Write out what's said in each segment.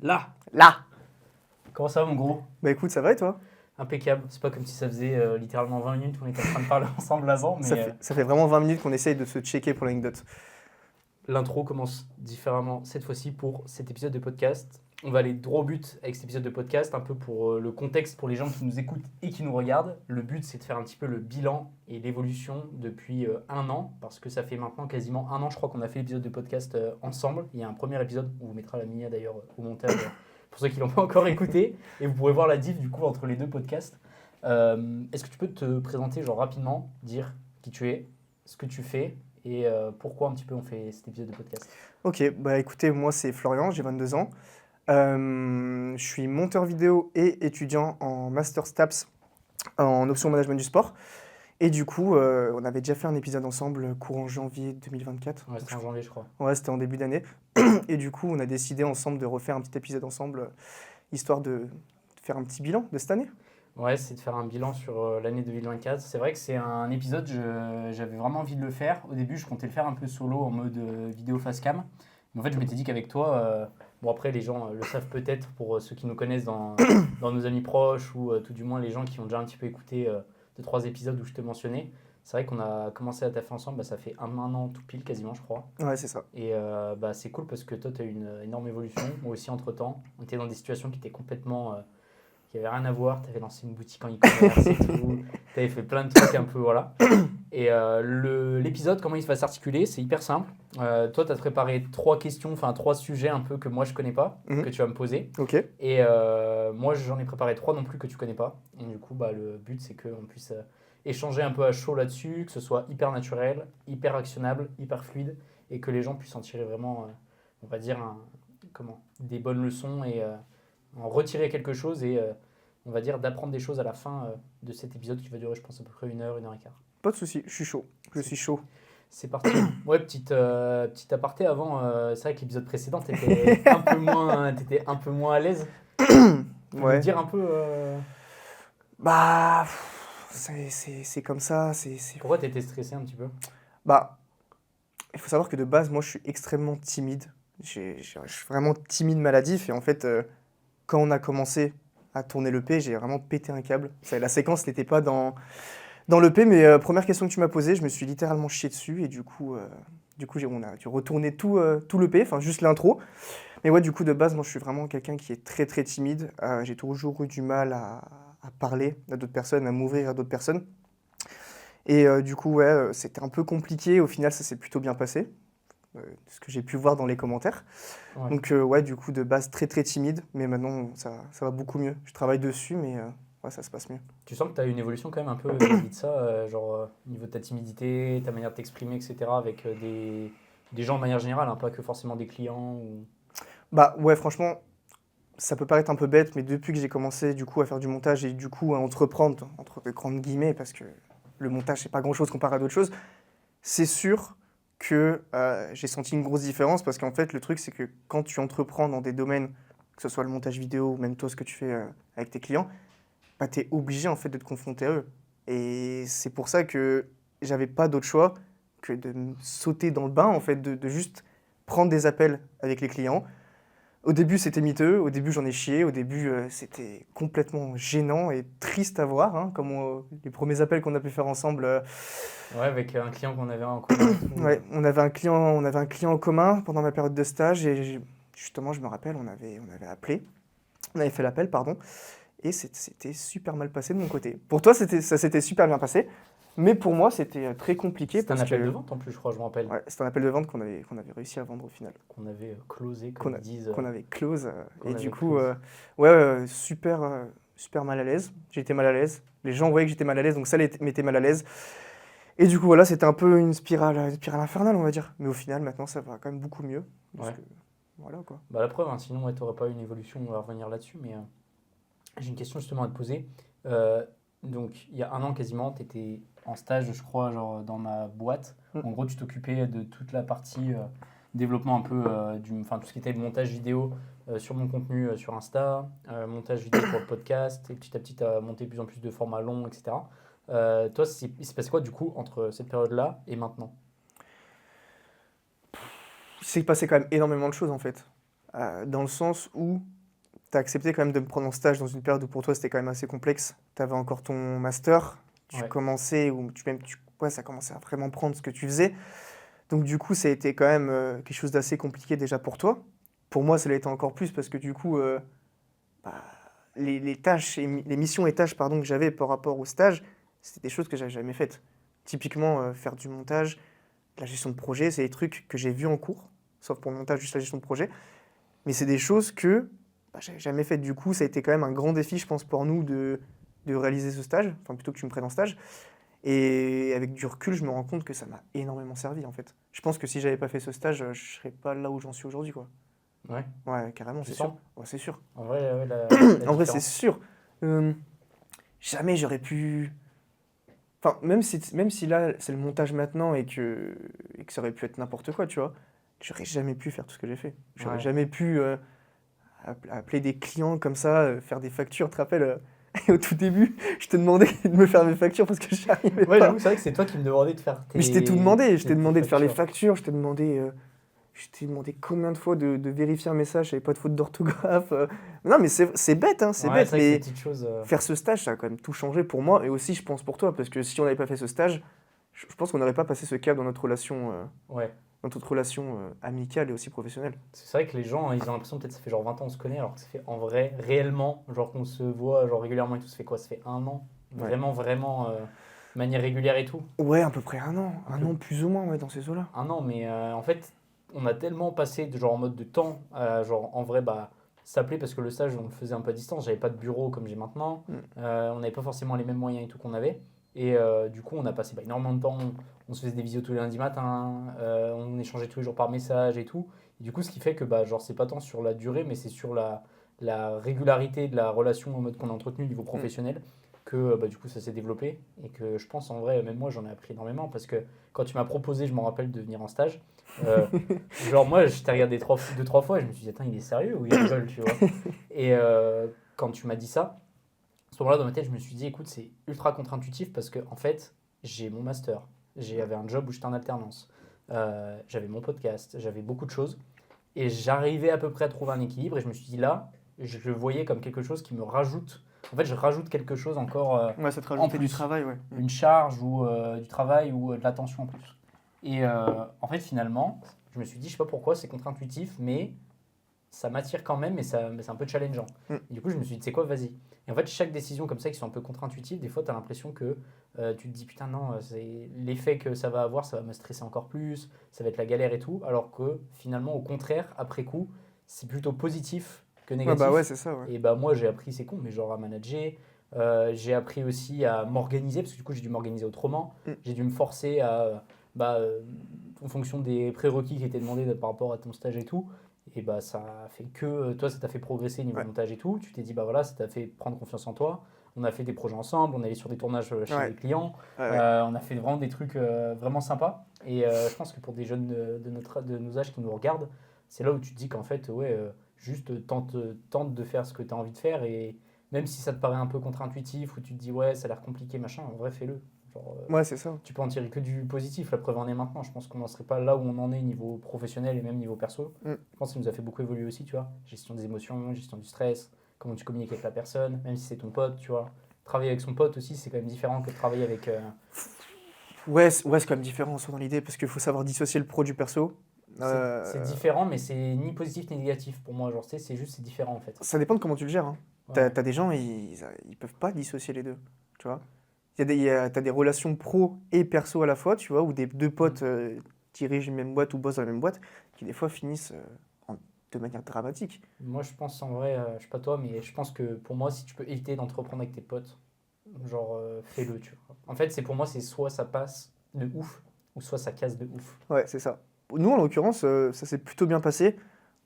Là. Là. Comment ça va, mon gros? Bah écoute, ça va et toi? Impeccable. C'est pas comme si ça faisait littéralement 20 minutes qu'on était en train de parler ensemble avant, mais Ça fait vraiment 20 minutes qu'on essaye de se checker pour l'anecdote. l'intro commence différemment cette fois-ci pour cet épisode de podcast. On va aller droit au but avec cet épisode de podcast, un peu pour le contexte pour les gens qui nous écoutent et qui nous regardent. Le but, c'est de faire un petit peu le bilan et l'évolution depuis un an, parce que ça fait maintenant quasiment un an, je crois, qu'on a fait l'épisode de podcast ensemble. Il y a un premier épisode, on vous mettra la mini d'ailleurs au montage pour ceux qui l'ont pas encore écouté, et vous pourrez voir la diff du coup entre les deux podcasts. Est-ce que tu peux te présenter genre rapidement, dire qui tu es, ce que tu fais et pourquoi un petit peu on fait cet épisode de podcast? Ok, bah écoutez, moi c'est Florian, j'ai 22 ans. Je suis monteur vidéo et étudiant en Master STAPS en option management du sport. Et du coup, on avait déjà fait un épisode ensemble courant janvier 2024. Ouais, c'était en janvier, je crois. Ouais, c'était en début d'année. Et du coup, on a décidé ensemble de refaire un petit épisode ensemble, histoire de faire un petit bilan de cette année. Ouais, c'est de faire un bilan sur l'année 2024. C'est vrai que c'est un épisode, j'avais vraiment envie de le faire. Au début, je comptais le faire un peu solo en mode vidéo face cam. Mais en fait, je m'étais dit qu'avec toi, bon après, les gens le savent peut-être pour ceux qui nous connaissent dans nos amis proches ou tout du moins les gens qui ont déjà un petit peu écouté 2-3 épisodes où je te mentionnais. C'est vrai qu'on a commencé à taffer ensemble, bah, ça fait un an tout pile quasiment, je crois. Ouais, c'est ça. Et bah, c'est cool parce que toi, tu as eu une énorme évolution. Moi aussi, entre-temps, on était dans des situations qui étaient complètement... qui n'avaient rien à voir. Tu avais lancé une boutique en e-commerce et tout. Tu avais fait plein de trucs un peu, voilà. Et l'épisode, comment il va s'articuler? C'est hyper simple. Toi, tu as préparé 3 questions, enfin 3 sujets un peu que moi, je connais pas, que tu vas me poser. Ok. Et moi, j'en ai préparé 3 non plus que tu connais pas. Et du coup, bah, le but, c'est qu'on puisse échanger un peu à chaud là-dessus, que ce soit hyper naturel, hyper actionnable, hyper fluide, et que les gens puissent en tirer vraiment, on va dire, des bonnes leçons et en retirer quelque chose et on va dire d'apprendre des choses à la fin de cet épisode qui va durer, je pense, à peu près 1 heure, 1 heure et quart. Pas de souci, je suis chaud. Je suis chaud. C'est parti. Ouais, petite aparté avant. C'est vrai que l'épisode précédent, t'étais un peu moins à l'aise. Tu peux nous Ouais. dire un peu Bah, c'est comme ça. pourquoi t'étais stressé un petit peu? Bah, il faut savoir que de base, moi, je suis extrêmement timide. Je suis vraiment timide maladif. Et en fait, quand on a commencé à tourner l'EP, j'ai vraiment pété un câble. La séquence n'était pas dans l'EP, mais première question que tu m'as posée, je me suis littéralement chié dessus. Et du coup, on a dû retourner tout l'EP, enfin juste l'intro. Mais ouais, du coup, de base, moi, je suis vraiment quelqu'un qui est très, très timide. J'ai toujours eu du mal à parler à d'autres personnes, à m'ouvrir à d'autres personnes. Et du coup, ouais, c'était un peu compliqué. Au final, ça s'est plutôt bien passé, ce que j'ai pu voir dans les commentaires. Ouais. Donc, ouais, du coup, de base, très, très timide. Mais maintenant, ça va beaucoup mieux. Je travaille dessus, mais ouais, ça se passe mieux. Tu sens que tu as eu une évolution quand même un peu vis-à-vis de ça, genre au niveau de ta timidité, ta manière de t'exprimer, etc. avec des gens de manière générale, hein, pas que forcément des clients ou... Bah, ouais, franchement, ça peut paraître un peu bête, mais depuis que j'ai commencé, du coup, à faire du montage et du coup, à entreprendre, entre de grandes guillemets, parce que le montage, c'est pas grand-chose comparé à d'autres choses, c'est sûr que j'ai senti une grosse différence parce qu'en fait, le truc, c'est que quand tu entreprends dans des domaines, que ce soit le montage vidéo ou même toi, ce que tu fais avec tes clients, bah, tu es obligé en fait de te confronter à eux. Et c'est pour ça que j'avais pas d'autre choix que de me sauter dans le bain, en fait, de juste prendre des appels avec les clients. Au début, c'était miteux, au début, j'en ai chié, au début, c'était complètement gênant et triste à voir, hein, comme les premiers appels qu'on a pu faire ensemble. Ouais, avec un client qu'on avait en commun et tout. Ouais, on avait un client en commun pendant ma période de stage et justement, je me rappelle, on avait appelé, on avait fait l'appel, pardon, et c'était super mal passé de mon côté. Pour toi, ça s'était super bien passé, mais pour moi, c'était très compliqué C'était un parce appel que de vente en plus, je crois, je me rappelle. ouais, c'était un appel de vente qu'on avait réussi à vendre au final, Qu'on avait closé, comme ils disent. qu'on avait close. Qu'on Et avait du coup, close. ouais, super mal à l'aise. J'étais mal à l'aise. Les gens voyaient que j'étais mal à l'aise, donc ça m'était mal à l'aise. Et du coup, voilà, c'était un peu une spirale infernale, on va dire. Mais au final, maintenant, ça va quand même beaucoup mieux. Parce Ouais. que, voilà, quoi. Bah, la preuve, hein, sinon, ouais, t'aurais pas eu une évolution, on va revenir là-dessus. Mais j'ai une question justement à te poser. Donc, il y a un an quasiment, tu étais en stage, je crois, genre dans ma boîte. Mm. En gros, tu t'occupais de toute la partie développement un peu, enfin, tout ce qui était le montage vidéo sur mon contenu sur Insta, montage vidéo pour le podcast, et petit à petit, tu as monté de plus en plus de formats longs, etc. Toi, il s'est passé quoi du coup entre cette période-là et maintenant? Il s'est passé quand même énormément de choses, en fait. dans le sens où tu as accepté quand même de me prendre en stage dans une période où pour toi c'était quand même assez complexe. Tu avais encore ton master, tu Ouais. commençais, ouais, ça commençait à vraiment prendre ce que tu faisais. Donc du coup, ça a été quand même quelque chose d'assez compliqué déjà pour toi. Pour moi, ça l'a été encore plus parce que du coup, bah, les tâches, les missions et tâches pardon, que j'avais par rapport au stage, c'était des choses que j'avais jamais faites. Typiquement, faire du montage, la gestion de projet, c'est des trucs que j'ai vus en cours, sauf pour le montage, juste la gestion de projet. Mais c'est des choses que j'avais jamais faites. Du coup, ça a été quand même un grand défi, je pense, pour nous de réaliser ce stage, enfin plutôt que tu me prennes en stage. Et avec du recul, je me rends compte que ça m'a énormément servi, en fait. Je pense que si j'avais pas fait ce stage, je serais pas là où j'en suis aujourd'hui, quoi. Ouais. Ouais, carrément, Tu c'est sens? sûr. Ouais, c'est sûr. En vrai, ouais, la En vrai, c'est différence. sûr. Euh, Jamais j'aurais pu. Enfin, même si là, c'est le montage maintenant et que ça aurait pu être n'importe quoi, tu vois, j'aurais jamais pu faire tout ce que j'ai fait. J'aurais Ouais. jamais pu appeler des clients comme ça, faire des factures. Tu te rappelles, au tout début, je te demandais de me faire mes factures parce que j'y arrivais Ouais, j'avoue, pas. c'est vrai que c'est toi qui me demandais de faire Mais je t'ai tout demandé. Je t'ai tes demandé de faire les factures. factures. Je t'ai demandé combien de fois de vérifier un message, j'avais pas de faute d'orthographe. Non, mais c'est bête, hein, c'est Ouais, bête. c'est vrai que ces Mais petites choses. faire ce stage, ça a quand même tout changé pour moi et aussi, je pense, pour toi. Parce que si on n'avait pas fait ce stage, je pense qu'on n'aurait pas passé ce cap Ouais. dans notre relation amicale et aussi professionnelle. C'est vrai que les gens, ils ont l'impression peut-être que ça fait genre 20 ans qu'on se connaît, alors que ça fait en vrai, réellement, genre qu'on se voit genre régulièrement et tout, ça fait quoi? Ça fait un an? Ouais. Vraiment, vraiment, de manière régulière et tout? Ouais, à peu près un an. Un Un peu an plus ou moins, ouais, dans ces eaux-là. un an, mais en fait, on a tellement passé de genre en mode de temps, genre en vrai, bah, s'appeler parce que le stage, on le faisait un peu à distance, j'avais pas de bureau comme j'ai maintenant, Mm. on n'avait pas forcément les mêmes moyens et tout qu'on avait, et du coup, on a passé bah, énormément de temps, on se faisait des visios tous les lundis matin, on échangeait tous les jours par message et tout, et du coup, ce qui fait que, bah, genre, c'est pas tant sur la durée, mais c'est sur la régularité de la relation en mode qu'on a entretenu au niveau Mm. professionnel, que bah, du coup, ça s'est développé, et que je pense en vrai, même moi, j'en ai appris énormément, parce que quand tu m'as proposé, je m'en rappelle, de venir en stage. euh, Genre, moi, je t'ai regardé deux, trois fois et je me suis dit, attends, il est sérieux ou il rigole, tu vois. Et quand tu m'as dit ça, à ce moment-là, dans ma tête, je me suis dit, écoute, c'est ultra contre-intuitif parce que, en fait, j'ai mon master, j'avais un job où j'étais en alternance, j'avais mon podcast, j'avais beaucoup de choses et j'arrivais à peu près à trouver un équilibre et je me suis dit, là, je le voyais comme quelque chose qui me rajoute. En fait, je rajoute quelque chose encore Ouais, ça te en rajoutait du plus, travail, ouais. une charge ou du travail ou de l'attention en plus. Et en fait, finalement, je me suis dit, je sais pas pourquoi, c'est contre-intuitif, mais ça m'attire quand même, mais c'est un peu challengeant. Mm. Et du coup, je me suis dit, c'est quoi, vas-y. Et en fait, chaque décision comme ça qui sont un peu contre-intuitives, des fois, tu as l'impression que tu te dis, putain, non, c'est l'effet que ça va avoir, ça va me stresser encore plus, ça va être la galère et tout, alors que finalement, au contraire, après coup, c'est plutôt positif que Ouais, bah ouais, négatif. c'est ça, ouais. Et bah, moi, j'ai appris, c'est con, mais genre à manager. J'ai appris aussi à m'organiser, parce que du coup, j'ai dû m'organiser autrement. Mm. J'ai dû me forcer à, bah, en fonction des prérequis qui étaient demandés par rapport à ton stage et tout, et bah ça a fait que toi ça t'a fait progresser niveau Ouais, montage et tout. Tu t'es dit bah voilà, ça t'a fait prendre confiance en toi. On a fait des projets ensemble, on est allé sur des tournages chez ouais, les clients, ouais, ouais. on a fait vraiment des trucs vraiment sympas. Et je pense que pour des jeunes de nos âges qui nous regardent, c'est là où tu te dis qu'en fait ouais, juste tente de faire ce que tu as envie de faire, et même si ça te paraît un peu contre-intuitif ou tu te dis ouais ça a l'air compliqué machin, en vrai fais-le. Genre, Ouais, c'est ça. tu peux en tirer que du positif, la preuve en est maintenant. Je pense qu'on n'en serait pas là où on en est niveau professionnel et même niveau perso. Mm. Je pense que ça nous a fait beaucoup évoluer aussi, tu vois. Gestion des émotions, gestion du stress, comment tu communiques avec la personne, même si c'est ton pote, tu vois. Travailler avec son pote aussi, c'est quand même différent que de travailler avec. Ouais, ouais, c'est quand même différent ça, dans l'idée parce qu'il faut savoir dissocier le pro du perso. C'est Euh, différent, mais c'est ni positif ni négatif pour moi. Genre, tu sais, c'est juste, c'est différent en fait. Ça dépend de comment tu le gères, hein. Ouais. T'as des gens, ils peuvent pas dissocier les deux, tu vois. T'as des relations pro et perso à la fois, tu vois, où des deux Mm. potes dirigent une même boîte ou bossent dans la même boîte, qui des fois finissent de manière dramatique. Moi, je pense en vrai, je sais pas toi, mais je pense que pour moi, si tu peux éviter d'entreprendre avec tes potes, genre, fais-le, tu vois. En fait, c'est pour moi, c'est soit ça passe de ouf, ou soit ça casse de ouf. Ouais, c'est ça. Nous, en l'occurrence, ça s'est plutôt bien passé.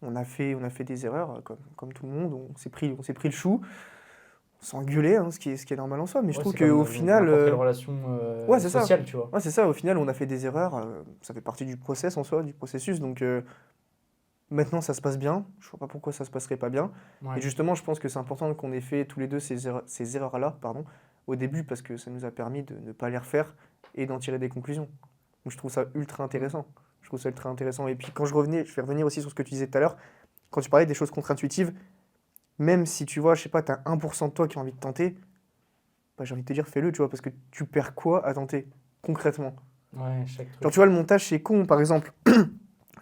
On a fait des erreurs, comme tout le monde. On s'est pris le chou. On s'est engueulé, hein, ce qui est normal en soi. Mais je Ouais, trouve c'est comme qu'au final, n'importe quelle relation ouais, c'est ça. sociale, tu vois. Ouais, c'est ça. Au final, on a fait des erreurs. Ça fait partie du process en soi, du processus. Donc maintenant, ça se passe bien. Je vois pas pourquoi ça se passerait pas bien. Et Ouais. justement, je pense que c'est important qu'on ait fait tous les deux ces erreurs-là, pardon, au début, parce que ça nous a permis de ne pas les refaire et d'en tirer des conclusions. Donc je trouve ça ultra Mm. intéressant. Je trouve ça ultra intéressant. Et puis quand je vais revenir aussi sur ce que tu disais tout à l'heure, quand tu parlais des choses contre-intuitives, même si tu vois, je sais pas, t'as 1% de toi qui a envie de tenter, bah, j'ai envie de te dire, fais-le, tu vois, parce que tu perds quoi à tenter, concrètement? Ouais, chaque truc. Genre, tu vois, le montage, c'est con, par exemple.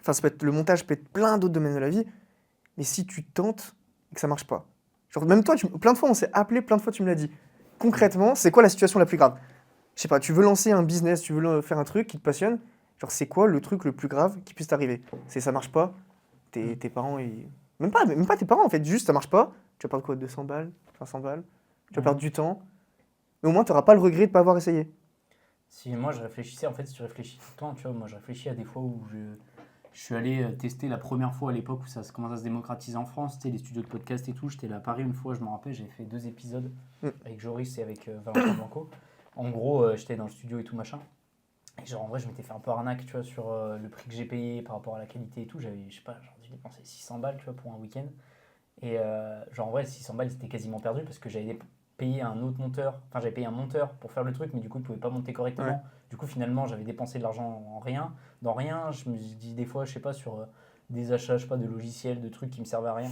Enfin, le montage peut être plein d'autres domaines de la vie, mais si tu tentes et que ça marche pas. Genre, même toi, plein de fois, on s'est appelé, plein de fois, tu me l'as dit. Concrètement, c'est quoi la situation la plus grave? Je sais pas, tu veux lancer un business, tu veux faire un truc qui te passionne, genre, c'est quoi le truc le plus grave qui puisse t'arriver? C'est ça marche pas, tes parents, ils... même pas tes parents, en fait, juste ça marche pas, tu vas perdre quoi, 200 balles, 500 balles, tu vas perdre du temps, mais au moins, tu n'auras pas le regret de pas avoir essayé. Si moi je réfléchissais, en fait, si tu réfléchis tout le temps, tu vois, moi je réfléchis à des fois où je suis allé tester la première fois à l'époque où ça commence à se démocratiser en France, tu sais, les studios de podcast et tout. J'étais là à Paris une fois, je me rappelle, j'avais fait 2 épisodes avec Joris et avec Valentin Blanco. En gros, j'étais dans le studio et tout machin. Et genre en vrai, je m'étais fait un peu arnaque, tu vois, sur le prix que j'ai payé par rapport à la qualité et tout. J'avais, je sais pas, genre dû dépenser 600 balles, tu vois, pour un week-end. Et genre en vrai, 600 balles, c'était quasiment perdu parce que j'avais payé un autre monteur, enfin j'avais payé un monteur pour faire le truc, mais du coup il pouvait pas monter correctement. Ouais. Du coup finalement j'avais dépensé de l'argent en rien, dans rien. Je me dis des fois, je sais pas, sur des achats, je sais pas, de logiciels, de trucs qui me servaient à rien,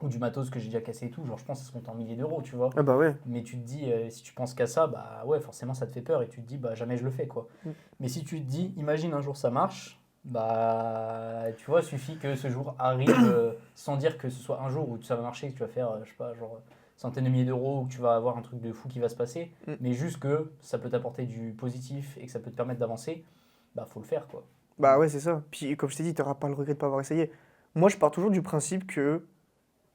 ou du matos que j'ai déjà cassé et tout, genre je pense que ça se compte en milliers d'euros, tu vois. Ah bah ouais. Mais tu te dis, si tu penses qu'à ça, bah ouais, forcément ça te fait peur et tu te dis, bah jamais je le fais, quoi. Mm. Mais si tu te dis, imagine un jour ça marche, bah tu vois, suffit que ce jour arrive sans dire que ce soit un jour où ça va marcher, que tu vas faire, je sais pas, genre centaines de milliers d'euros, ou que tu vas avoir un truc de fou qui va se passer, Mm. mais juste que ça peut t'apporter du positif et que ça peut te permettre d'avancer, bah faut le faire, quoi. Bah ouais, c'est ça. Puis comme je t'ai dit, tu n'auras pas le regret de pas avoir essayé. Moi, je pars toujours du principe que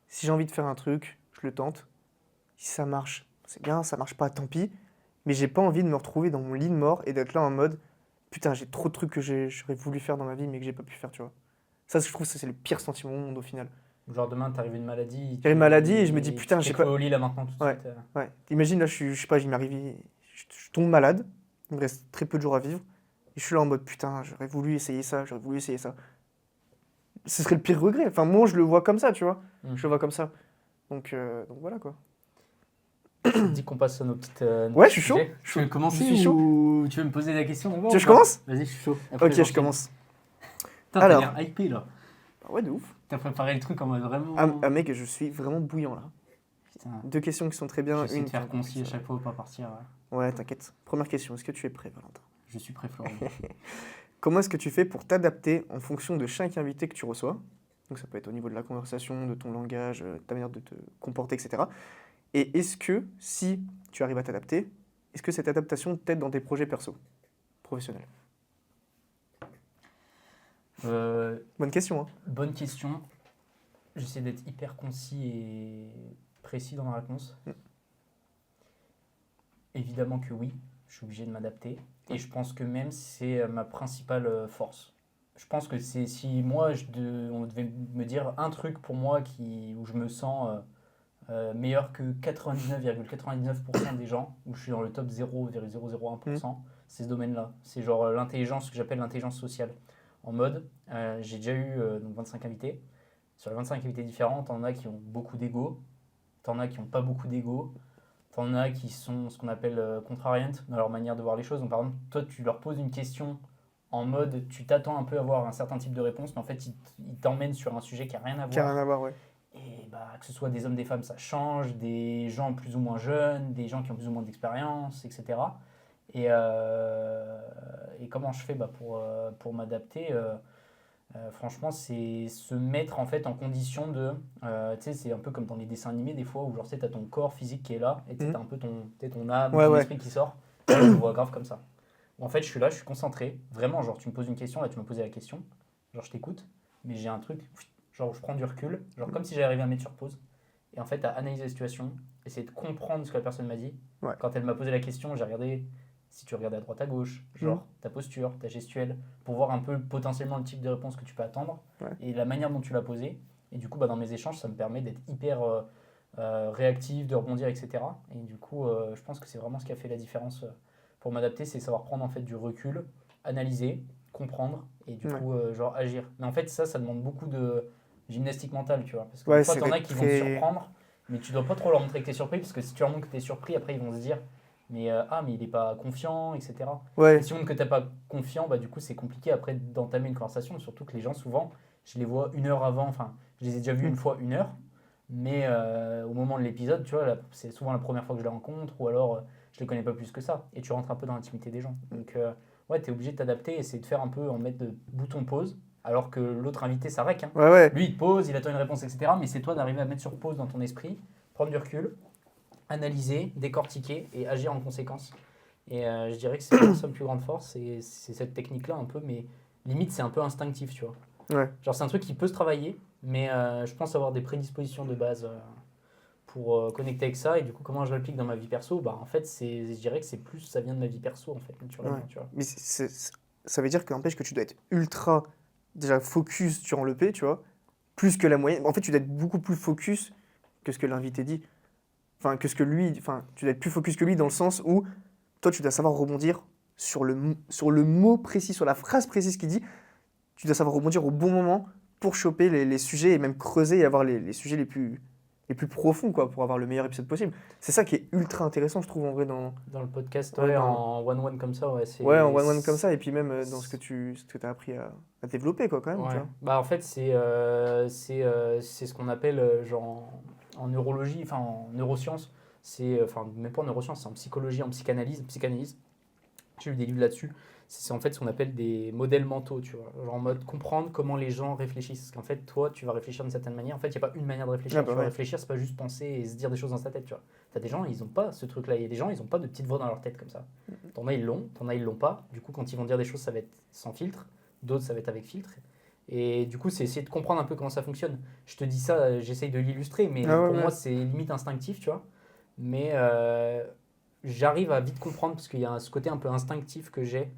si j'ai envie de faire un truc, je le tente. Si ça marche, c'est bien, ça marche pas, tant pis. Mais j'ai pas envie de me retrouver dans mon lit de mort et d'être là en mode putain, j'ai trop de trucs que j'aurais voulu faire dans ma vie mais que j'ai pas pu faire, tu vois. Ça, je trouve que c'est le pire sentiment au monde au final. Genre demain t'arrives une maladie, J'ai une maladie et je me dis putain, tu t'es j'ai cloué pas. au lit là maintenant tout de Ouais, suite. ouais. Imagine là, je sais pas, il m'arrive, je tombe malade, il me reste très peu de jours à vivre. Et je suis là en mode putain, j'aurais voulu essayer ça, j'aurais voulu essayer ça. Ce serait le pire regret. Enfin, moi, je le vois comme ça, tu vois. Mm. Je le vois comme ça. Donc voilà quoi. Ça te dit qu'on passe à nos petites. Ouais, je suis chaud. sujets. Tu veux commencer Je suis chaud. ou tu veux me poser la question d'abord Tu veux que ou je pas commence? Vas-y, je suis chaud. Après, Ok, je j'enchaîne. commence. Putain, Alors. t'as l'air hypé là. Bah ouais, de ouf. T'as préparé le truc en mode vraiment. Ah mec, je suis vraiment bouillant là. Putain, 2 questions qui sont très bien. j'essaie Une de faire qui est concis à ça. chaque fois pour pas partir. Ouais, t'inquiète. Première question, est-ce que tu es prêt, Valentin? Je suis prêt, Florian. Comment est-ce que tu fais pour t'adapter en fonction de chaque invité que tu reçois? Donc ça peut être au niveau de la conversation, de ton langage, ta manière de te comporter, etc. Et est-ce que, si tu arrives à t'adapter, est-ce que cette adaptation t'aide dans tes projets perso, professionnels? Bonne question, hein? Bonne question. J'essaie d'être hyper concis et précis dans ma réponse. Mm. Évidemment que oui, je suis obligé de m'adapter. Et je pense que même c'est ma principale force. Je pense que c'est si moi, on devait me dire un truc pour moi où je me sens meilleur que 99,99% des gens, où je suis dans le top 0,001%, c'est ce domaine-là. C'est genre l'intelligence, ce que j'appelle l'intelligence sociale. En mode, j'ai déjà eu donc 25 invités. Sur les 25 invités différents, t'en as qui ont beaucoup d'ego, t'en as qui n'ont pas beaucoup d'ego, t'en as qui sont ce qu'on appelle contrariantes dans leur manière de voir les choses. Donc par exemple, toi tu leur poses une question en mode, tu t'attends un peu à avoir un certain type de réponse, mais en fait ils t'emmènent sur un sujet qui n'a rien à Qui a voir. rien à voir, ouais. Et bah, que ce soit des hommes, des femmes, ça change, des gens plus ou moins jeunes, des gens qui ont plus ou moins d'expérience, etc. Et comment je fais pour m'adapter franchement, c'est se mettre en fait en condition de. Tu sais, c'est un peu comme dans les dessins animés, des fois, où genre, tu as ton corps physique qui est là, et tu as un peu ton âme, Ouais, ton ouais. esprit qui sort. Et là, je le vois grave comme ça. En fait, je suis là, je suis concentré. Vraiment, genre, tu me poses une question, là, tu m'as posé la question. Genre, je t'écoute, mais j'ai un truc, genre, je prends du recul, genre, comme si j'allais arriver à mettre sur pause. Et en fait, à analyser la situation, essayer de comprendre ce que la personne m'a dit. Ouais. Quand elle m'a posé la question, j'ai regardé. Si tu regardes à droite à gauche, genre ta posture, ta gestuelle, pour voir un peu potentiellement le type de réponse que tu peux attendre et la manière dont tu l'as posée. Et du coup, dans mes échanges, ça me permet d'être hyper réactif, de rebondir, etc. Et du coup, je pense que c'est vraiment ce qui a fait la différence pour m'adapter, c'est savoir prendre en fait du recul, analyser, comprendre et du coup, genre agir. Mais en fait, ça demande beaucoup de gymnastique mentale, tu vois. Parce que des fois, t'en as qui vont te surprendre, mais tu dois pas trop leur montrer que t'es surpris, parce que si tu leur montres que t'es surpris, après ils vont se dire mais il est pas confiant, etc. Ouais. Et si on montre que t'es pas confiant, bah du coup c'est compliqué après d'entamer une conversation, surtout que les gens souvent, je les vois une heure avant, enfin Je les ai déjà vus une fois, 1 heure. Mais au moment de l'épisode, tu vois, c'est souvent la première fois que je les rencontre, ou alors je les connais pas plus que ça. Et tu rentres un peu dans l'intimité des gens. Donc, ouais, tu es obligé de t'adapter et c'est de faire un peu en mettre de bouton pause, alors que l'autre invité, ça rec. Hein. Ouais. Lui, il te pose, il attend une réponse, etc. Mais c'est toi d'arriver à mettre sur pause dans ton esprit, prendre du recul, analyser, décortiquer et agir en conséquence. Et je dirais que c'est vraiment sa plus grande force, c'est cette technique-là un peu, mais limite, c'est un peu instinctif, tu vois. Ouais. Genre, c'est un truc qui peut se travailler, mais je pense avoir des prédispositions de base pour connecter avec ça. Et du coup, comment je l'applique dans ma vie perso, bah, en fait, je dirais que c'est plus, ça vient de ma vie perso, en fait, naturellement, Ouais. tu vois. Mais ça veut dire que n'empêche que tu dois être ultra déjà focus durant l'EP, tu vois, plus que la moyenne. En fait, tu dois être beaucoup plus focus que ce que l'invité dit. Enfin, que ce que lui. Enfin, tu dois être plus focus que lui dans le sens où toi, tu dois savoir rebondir sur le mot précis, sur la phrase précise qu'il dit. Tu dois savoir rebondir au bon moment pour choper les sujets et même creuser et avoir les sujets les plus profonds, quoi, pour avoir le meilleur épisode possible. C'est ça qui est ultra intéressant, je trouve, en vrai, dans le podcast, ouais, en one-one comme ça, ouais. Ouais, en one-one comme ça, et puis même dans ce que tu as appris à développer, quoi, quand même, tu Ouais. vois. Bah, en fait, c'est ce qu'on appelle, genre, en neurologie, enfin, en neurosciences, enfin, même pas en neurosciences, c'est en psychologie, en psychanalyse. J'ai lu des livres là-dessus. C'est en fait ce qu'on appelle des modèles mentaux, tu vois. Genre en mode comprendre comment les gens réfléchissent. Parce qu'en fait, toi, tu vas réfléchir d'une certaine manière. En fait, il n'y a pas une manière de réfléchir. Ah bah tu vas ouais. réfléchir, c'est pas juste penser et se dire des choses dans sa tête, tu vois. T'as des gens, ils n'ont pas ce truc-là. Il y a des gens, ils n'ont pas de petite voix dans leur tête comme ça. T'en as, ils l'ont. T'en as, ils l'ont pas. Du coup, quand ils vont dire des choses, ça va être sans filtre. D'autres, ça va être avec filtre. Et du coup, c'est essayer de comprendre un peu comment ça fonctionne. Je te dis ça, j'essaye de l'illustrer, mais Ah ouais, pour ouais. moi, c'est limite instinctif, tu vois. Mais j'arrive à vite comprendre parce qu'il y a ce côté un peu instinctif que j'ai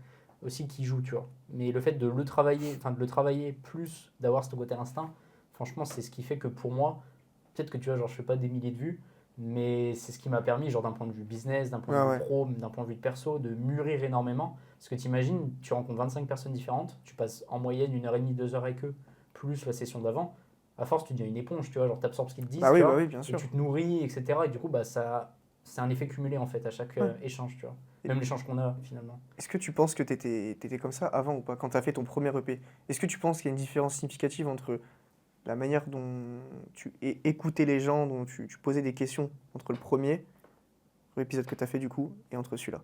aussi qui joue, tu vois. Mais le fait de le travailler plus, d'avoir ce côté instinct, franchement, c'est ce qui fait que pour moi, peut-être que tu vois, genre, je fais pas des milliers de vues, mais c'est ce qui m'a permis, genre d'un point de vue business, d'un point de Ah vue ouais. pro, d'un point de vue de perso, de mûrir énormément. Parce que tu imagines, tu rencontres 25 personnes différentes, tu passes en moyenne 1h30, 2 heures avec eux, plus la session d'avant. À force, tu deviens une éponge, tu vois, genre t'absorbes ce qu'ils te disent, tu Bah vois, oui, bien et sûr. tu te nourris, etc. Et du coup, bah, c'est un effet cumulé en fait à chaque Ouais. échange, tu vois. Et- Même l'échange qu'on a finalement. Est-ce que tu penses que t'étais comme ça avant ou pas, quand t'as fait ton premier EP? Est-ce que tu penses qu'il y a une différence significative entre la manière dont tu écoutais les gens, dont tu posais des questions entre le premier épisode que t'as fait du coup et entre celui-là?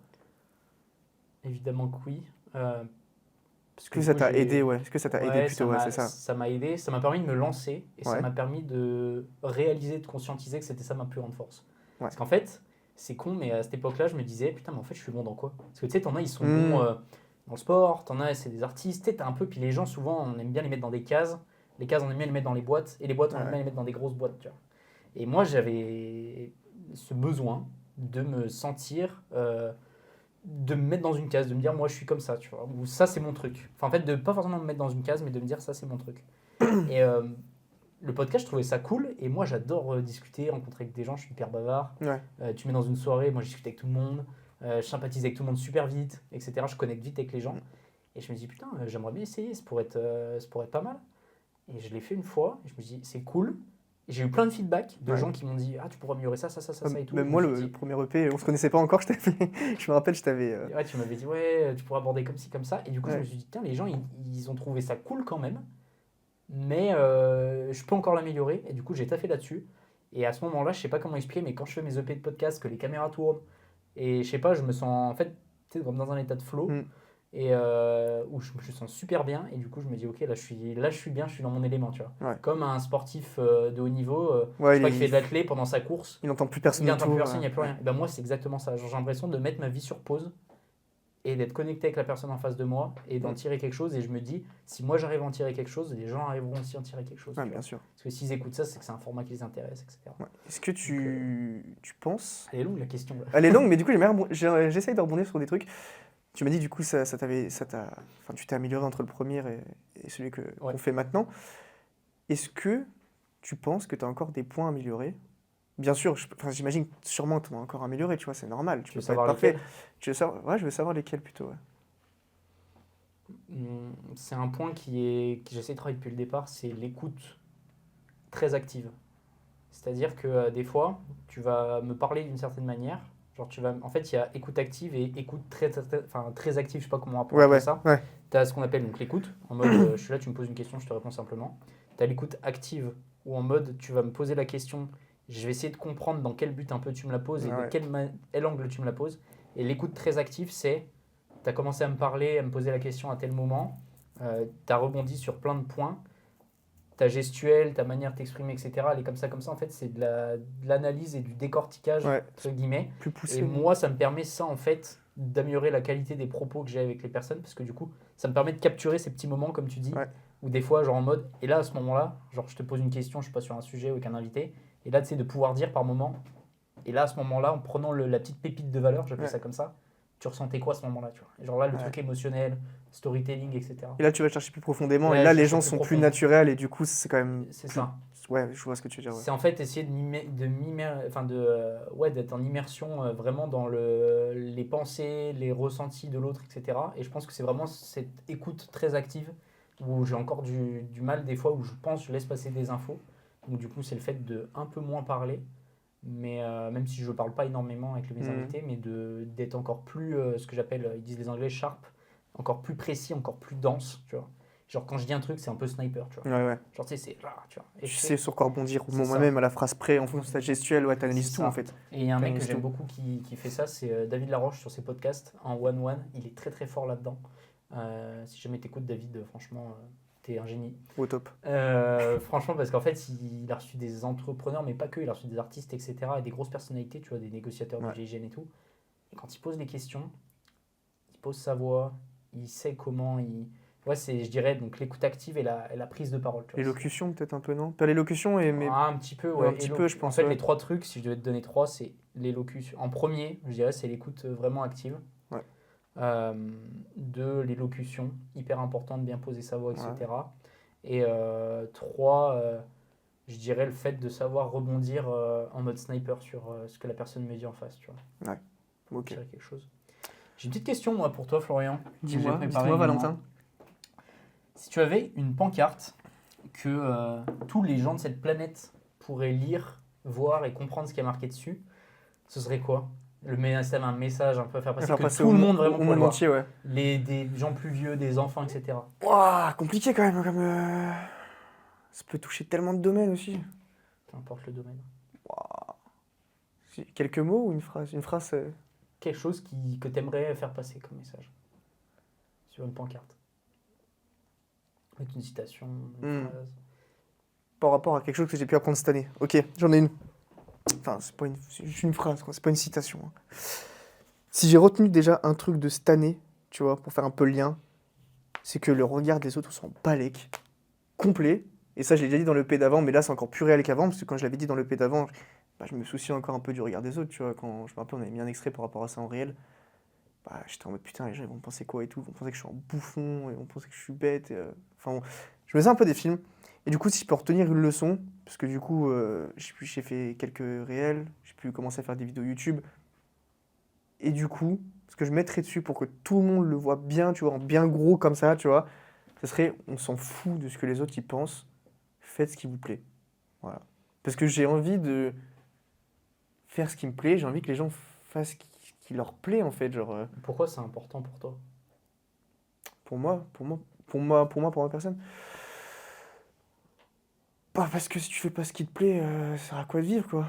Évidemment que oui. Parce Est-ce que que du ça coup, t'a aidé, ouais? Est-ce que ça t'a aidé ouais, plutôt, ouais, c'est ça. ça m'a aidé, ça m'a permis de me lancer et ça Ouais, m'a permis de réaliser, de conscientiser que c'était ça ma plus grande force. ouais. Parce qu'en fait, c'est con, mais à cette époque-là, je me disais, putain, mais en fait, je suis bon dans quoi? Parce que tu sais, t'en as, ils sont bons dans le sport, t'en as, c'est des artistes, tu sais, t'as un peu, puis les gens, souvent, on aime bien les mettre dans des cases. Les cases, on aime bien les mettre dans les boîtes, et les boîtes, on aime Ouais. bien les mettre dans des grosses boîtes, tu vois. Et moi, j'avais ce besoin de me sentir, de me mettre dans une case, de me dire, moi, je suis comme ça, tu vois, ou ça, c'est mon truc. Enfin, en fait, de pas forcément me mettre dans une case, mais de me dire, ça, c'est mon truc. Et le podcast, je trouvais ça cool, et moi, j'adore discuter, rencontrer avec des gens, je suis hyper bavard. Ouais. Tu mets dans une soirée, moi, je discute avec tout le monde, je sympathise avec tout le monde super vite, etc. Je connecte vite avec les gens. Et je me dis, putain, j'aimerais bien essayer, ça pourrait être pas mal. Et je l'ai fait une fois, et je me dis, c'est cool. Et j'ai eu plein de feedback de Ouais. gens qui m'ont dit, ah, tu pourrais améliorer ça et tout. Même Je moi, me suis le dit, premier EP, on se connaissait pas encore, je me rappelle, je t'avais. ouais, tu m'avais dit, ouais, tu pourrais aborder comme ci, comme ça. Et du coup, je me Ouais. suis dit, tiens, les gens, ils ont trouvé ça cool quand même. Mais je peux encore l'améliorer. Et du coup, j'ai taffé là-dessus. Et à ce moment-là, je sais pas comment expliquer, mais quand je fais mes EP de podcast, que les caméras tournent, et je sais pas, je me sens en fait comme dans un état de flow. Mm. Et où je me sens super bien. Et du coup, je me dis, ok, là, je suis bien, je suis dans mon élément, tu vois. Ouais. Comme un sportif de haut niveau, Ouais, je sais pas, qui fait de l'athlé pendant sa course. il n'entend plus Il personne n'entend plus autour. personne, il n'y a plus rien. Et ben moi, c'est exactement ça. Genre, j'ai l'impression de mettre ma vie sur pause et d'être connecté avec la personne en face de moi et d'en tirer quelque chose. Et je me dis, si moi j'arrive à en tirer quelque chose, les gens arriveront aussi à en tirer quelque chose. Ouais, tu bien vois. sûr. Parce que s'ils écoutent ça, c'est que c'est un format qui les intéresse, etc. Ouais. Est-ce que tu penses. Elle est longue la question là. Elle est longue, mais du coup, j'essaye de rebondir sur des trucs. Tu m'as dit, du coup, enfin, tu t'es amélioré entre le premier et celui qu'on fait maintenant. Est-ce que tu penses que tu as encore des points à améliorer? Bien sûr, j'imagine sûrement que tu en as encore amélioré, tu vois, c'est normal, tu peux pas être parfait. Ouais, je veux savoir lesquels plutôt. Ouais. C'est un point que j'essaie de travailler depuis le départ, c'est l'écoute très active. C'est-à-dire que des fois, tu vas me parler d'une certaine manière. Genre, en fait, il y a écoute active et écoute très active, je sais pas comment on pourrait appeler ça. Ouais. Tu as ce qu'on appelle donc l'écoute, en mode je suis là, tu me poses une question, je te réponds simplement. Tu as l'écoute active, où en mode tu vas me poser la question, je vais essayer de comprendre dans quel but un peu tu me la poses et de Ouais. quel angle tu me la poses. Et l'écoute très active, c'est tu as commencé à me parler, à me poser la question à tel moment, tu as rebondi sur plein de points, ta gestuelle, ta manière de t'exprimer, etc. Elle est comme ça. En fait, c'est de l'analyse et du décortiquage, Ouais, entre guillemets. plus Et poussé. moi, ça me permet ça, en fait, d'améliorer la qualité des propos que j'ai avec les personnes, parce que du coup, ça me permet de capturer ces petits moments, comme tu dis, Ouais. où des fois, genre en mode, et là, à ce moment-là, genre je te pose une question, je suis pas sur un sujet ou avec un invité, et là, tu sais, de pouvoir dire par moment, et là, à ce moment-là, en prenant la petite pépite de valeur, j'appelle Ouais. ça comme ça, tu ressentais quoi à ce moment-là, tu vois. Et genre là, le Ouais. truc émotionnel, storytelling, etc. Et là, tu vas chercher plus profondément, Et et là, là, je les cherche gens plus sont plus profond. naturels, et du coup, c'est quand même C'est plus... ça. Ouais, je vois ce que tu veux dire. Ouais. C'est en fait essayer d'être en immersion vraiment dans les pensées, les ressentis de l'autre, etc. Et je pense que c'est vraiment cette écoute très active où j'ai encore du mal des fois, où je pense, je laisse passer des infos. Donc du coup, c'est le fait de un peu moins parler, mais même si je ne parle pas énormément avec mes Mhm. invités, mais d'être encore plus, ce que j'appelle, ils disent les Anglais, sharp, encore plus précis, encore plus dense, tu vois. Genre quand je dis un truc, c'est un peu sniper, tu vois. Ouais, ouais. Genre tu sais, c'est là, tu vois. Et Tu je sais sais, sur quoi rebondir au c'est moment ça. même, à la phrase près, en fonction de ta gestuelle, ouais, t'analyses C'est tout, ça. en fait. Et il y a un mec que T'analyses j'aime tout. beaucoup qui fait ça, c'est David Laroche sur ses podcasts en one-one. Il est très très fort là-dedans. Si jamais t'écoutes David, franchement, t'es un génie. Au top. Franchement, parce qu'en fait, il a reçu des entrepreneurs, mais pas que, il a reçu des artistes, etc. Et des grosses personnalités, tu vois, des négociateurs Ouais. du GIGN et tout. Et quand il pose les questions, il pose sa voix, il sait comment il. Ouais, c'est, je dirais, donc l'écoute active et la prise de parole. Tu vois, L'élocution, peut-être un peu, non? Pas l'élocution, mais un petit peu, ouais, un ouais. petit peu, je En pense, fait, ouais. les trois trucs, si je devais te donner trois, c'est l'élocution. En premier, je dirais, c'est l'écoute vraiment active. Ouais. Euh, Deux, l'élocution, hyper important de bien poser sa voix, Ouais. etc. Et trois, je dirais le fait de savoir rebondir en mode sniper sur ce que la personne me dit en face, tu vois. Ok. Tirer quelque chose. J'ai une petite question, moi, pour toi, Florian. que j'ai Dis-moi, préparée dis-moi, également. Valentin. Si tu avais une pancarte que tous les gens de cette planète pourraient lire, voir et comprendre ce qui est marqué dessus, ce serait quoi? C'est un message un peu à faire passer Faire que passer tout le monde vraiment au pourrait le monde voir. entier, ouais. Des gens plus vieux, des enfants, etc. Ouah, compliqué quand même, comme... Ça peut toucher tellement de domaines aussi. Peu importe le domaine. Ouah. Quelques mots ou une phrase? Une phrase, Quelque chose que tu aimerais faire passer comme message sur une pancarte. Avec une citation, une phrase. par rapport à quelque chose que j'ai pu apprendre cette année. Ok, j'en ai une. Enfin, c'est juste une phrase, quoi. C'est pas une citation. Hein. Si j'ai retenu déjà un truc de cette année, tu vois, pour faire un peu le lien, c'est que le regard des autres s'en balèque, complet. Et ça, je l'ai déjà dit dans le P d'avant, mais là, c'est encore plus réel qu'avant, parce que quand je l'avais dit dans le P d'avant, bah, je me souciais encore un peu du regard des autres, tu vois. Quand je me rappelle, on avait mis un extrait par rapport à ça en réel. Bah, j'étais en mode putain, les gens ils vont penser quoi et tout, ils vont penser que je suis un bouffon, ils vont penser que je suis bête. Enfin, bon, je me faisais un peu des films. Et du coup, si je peux retenir une leçon, parce que du coup, j'ai fait quelques réels, j'ai pu commencer à faire des vidéos YouTube. Et du coup, ce que je mettrais dessus pour que tout le monde le voit bien, tu vois, en bien gros comme ça, tu vois, ce serait on s'en fout de ce que les autres y pensent, faites ce qui vous plaît. Voilà. Parce que j'ai envie de faire ce qui me plaît, j'ai envie que les gens fassent ce qui leur plaît en fait, genre. Pourquoi c'est important pour toi? Pour ma personne. Bah, parce que si tu fais pas ce qui te plaît, ça sert à quoi de vivre, quoi?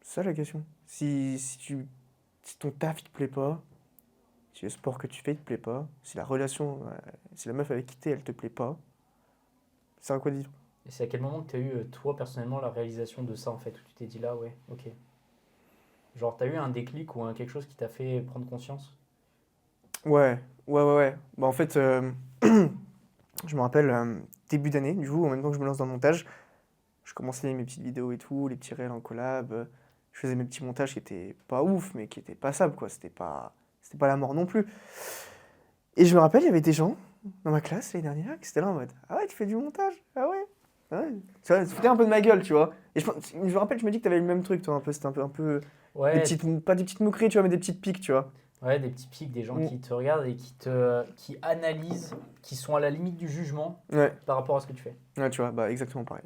C'est ça la question. Si ton taf il te plaît pas, si le sport que tu fais il te plaît pas, si la relation, si la meuf avec qui t'es elle te plaît pas, ça sert à quoi de vivre? Et c'est à quel moment que tu as eu, toi, personnellement, la réalisation de ça, en fait, où tu t'es dit là, ouais, ok. Genre, tu as eu un déclic ou quelque chose qui t'a fait prendre conscience? Ouais. Bah, en fait, je me rappelle, début d'année, du coup, en même temps que je me lance dans le montage, je commençais mes petites vidéos et tout, les petits réels en collab. Je faisais mes petits montages qui étaient pas ouf, mais qui étaient passables, quoi. C'était pas la mort non plus. Et je me rappelle, il y avait des gens dans ma classe l'année dernière qui étaient là en mode ah ouais, tu fais du montage? Ah ouais? Ah ouais. Tu vois, ils se foutaient un peu de ma gueule, tu vois. Et je me rappelle, je me dis que t'avais le même truc, toi, un peu. C'était un peu des Ouais, petites, pas des petites moqueries, tu vois, mais des petites piques, tu vois. ouais, des petits pics, des gens Mm. qui te regardent et qui analysent, qui sont à la limite du jugement Ouais, par rapport à ce que tu fais. ouais, tu vois, bah exactement pareil.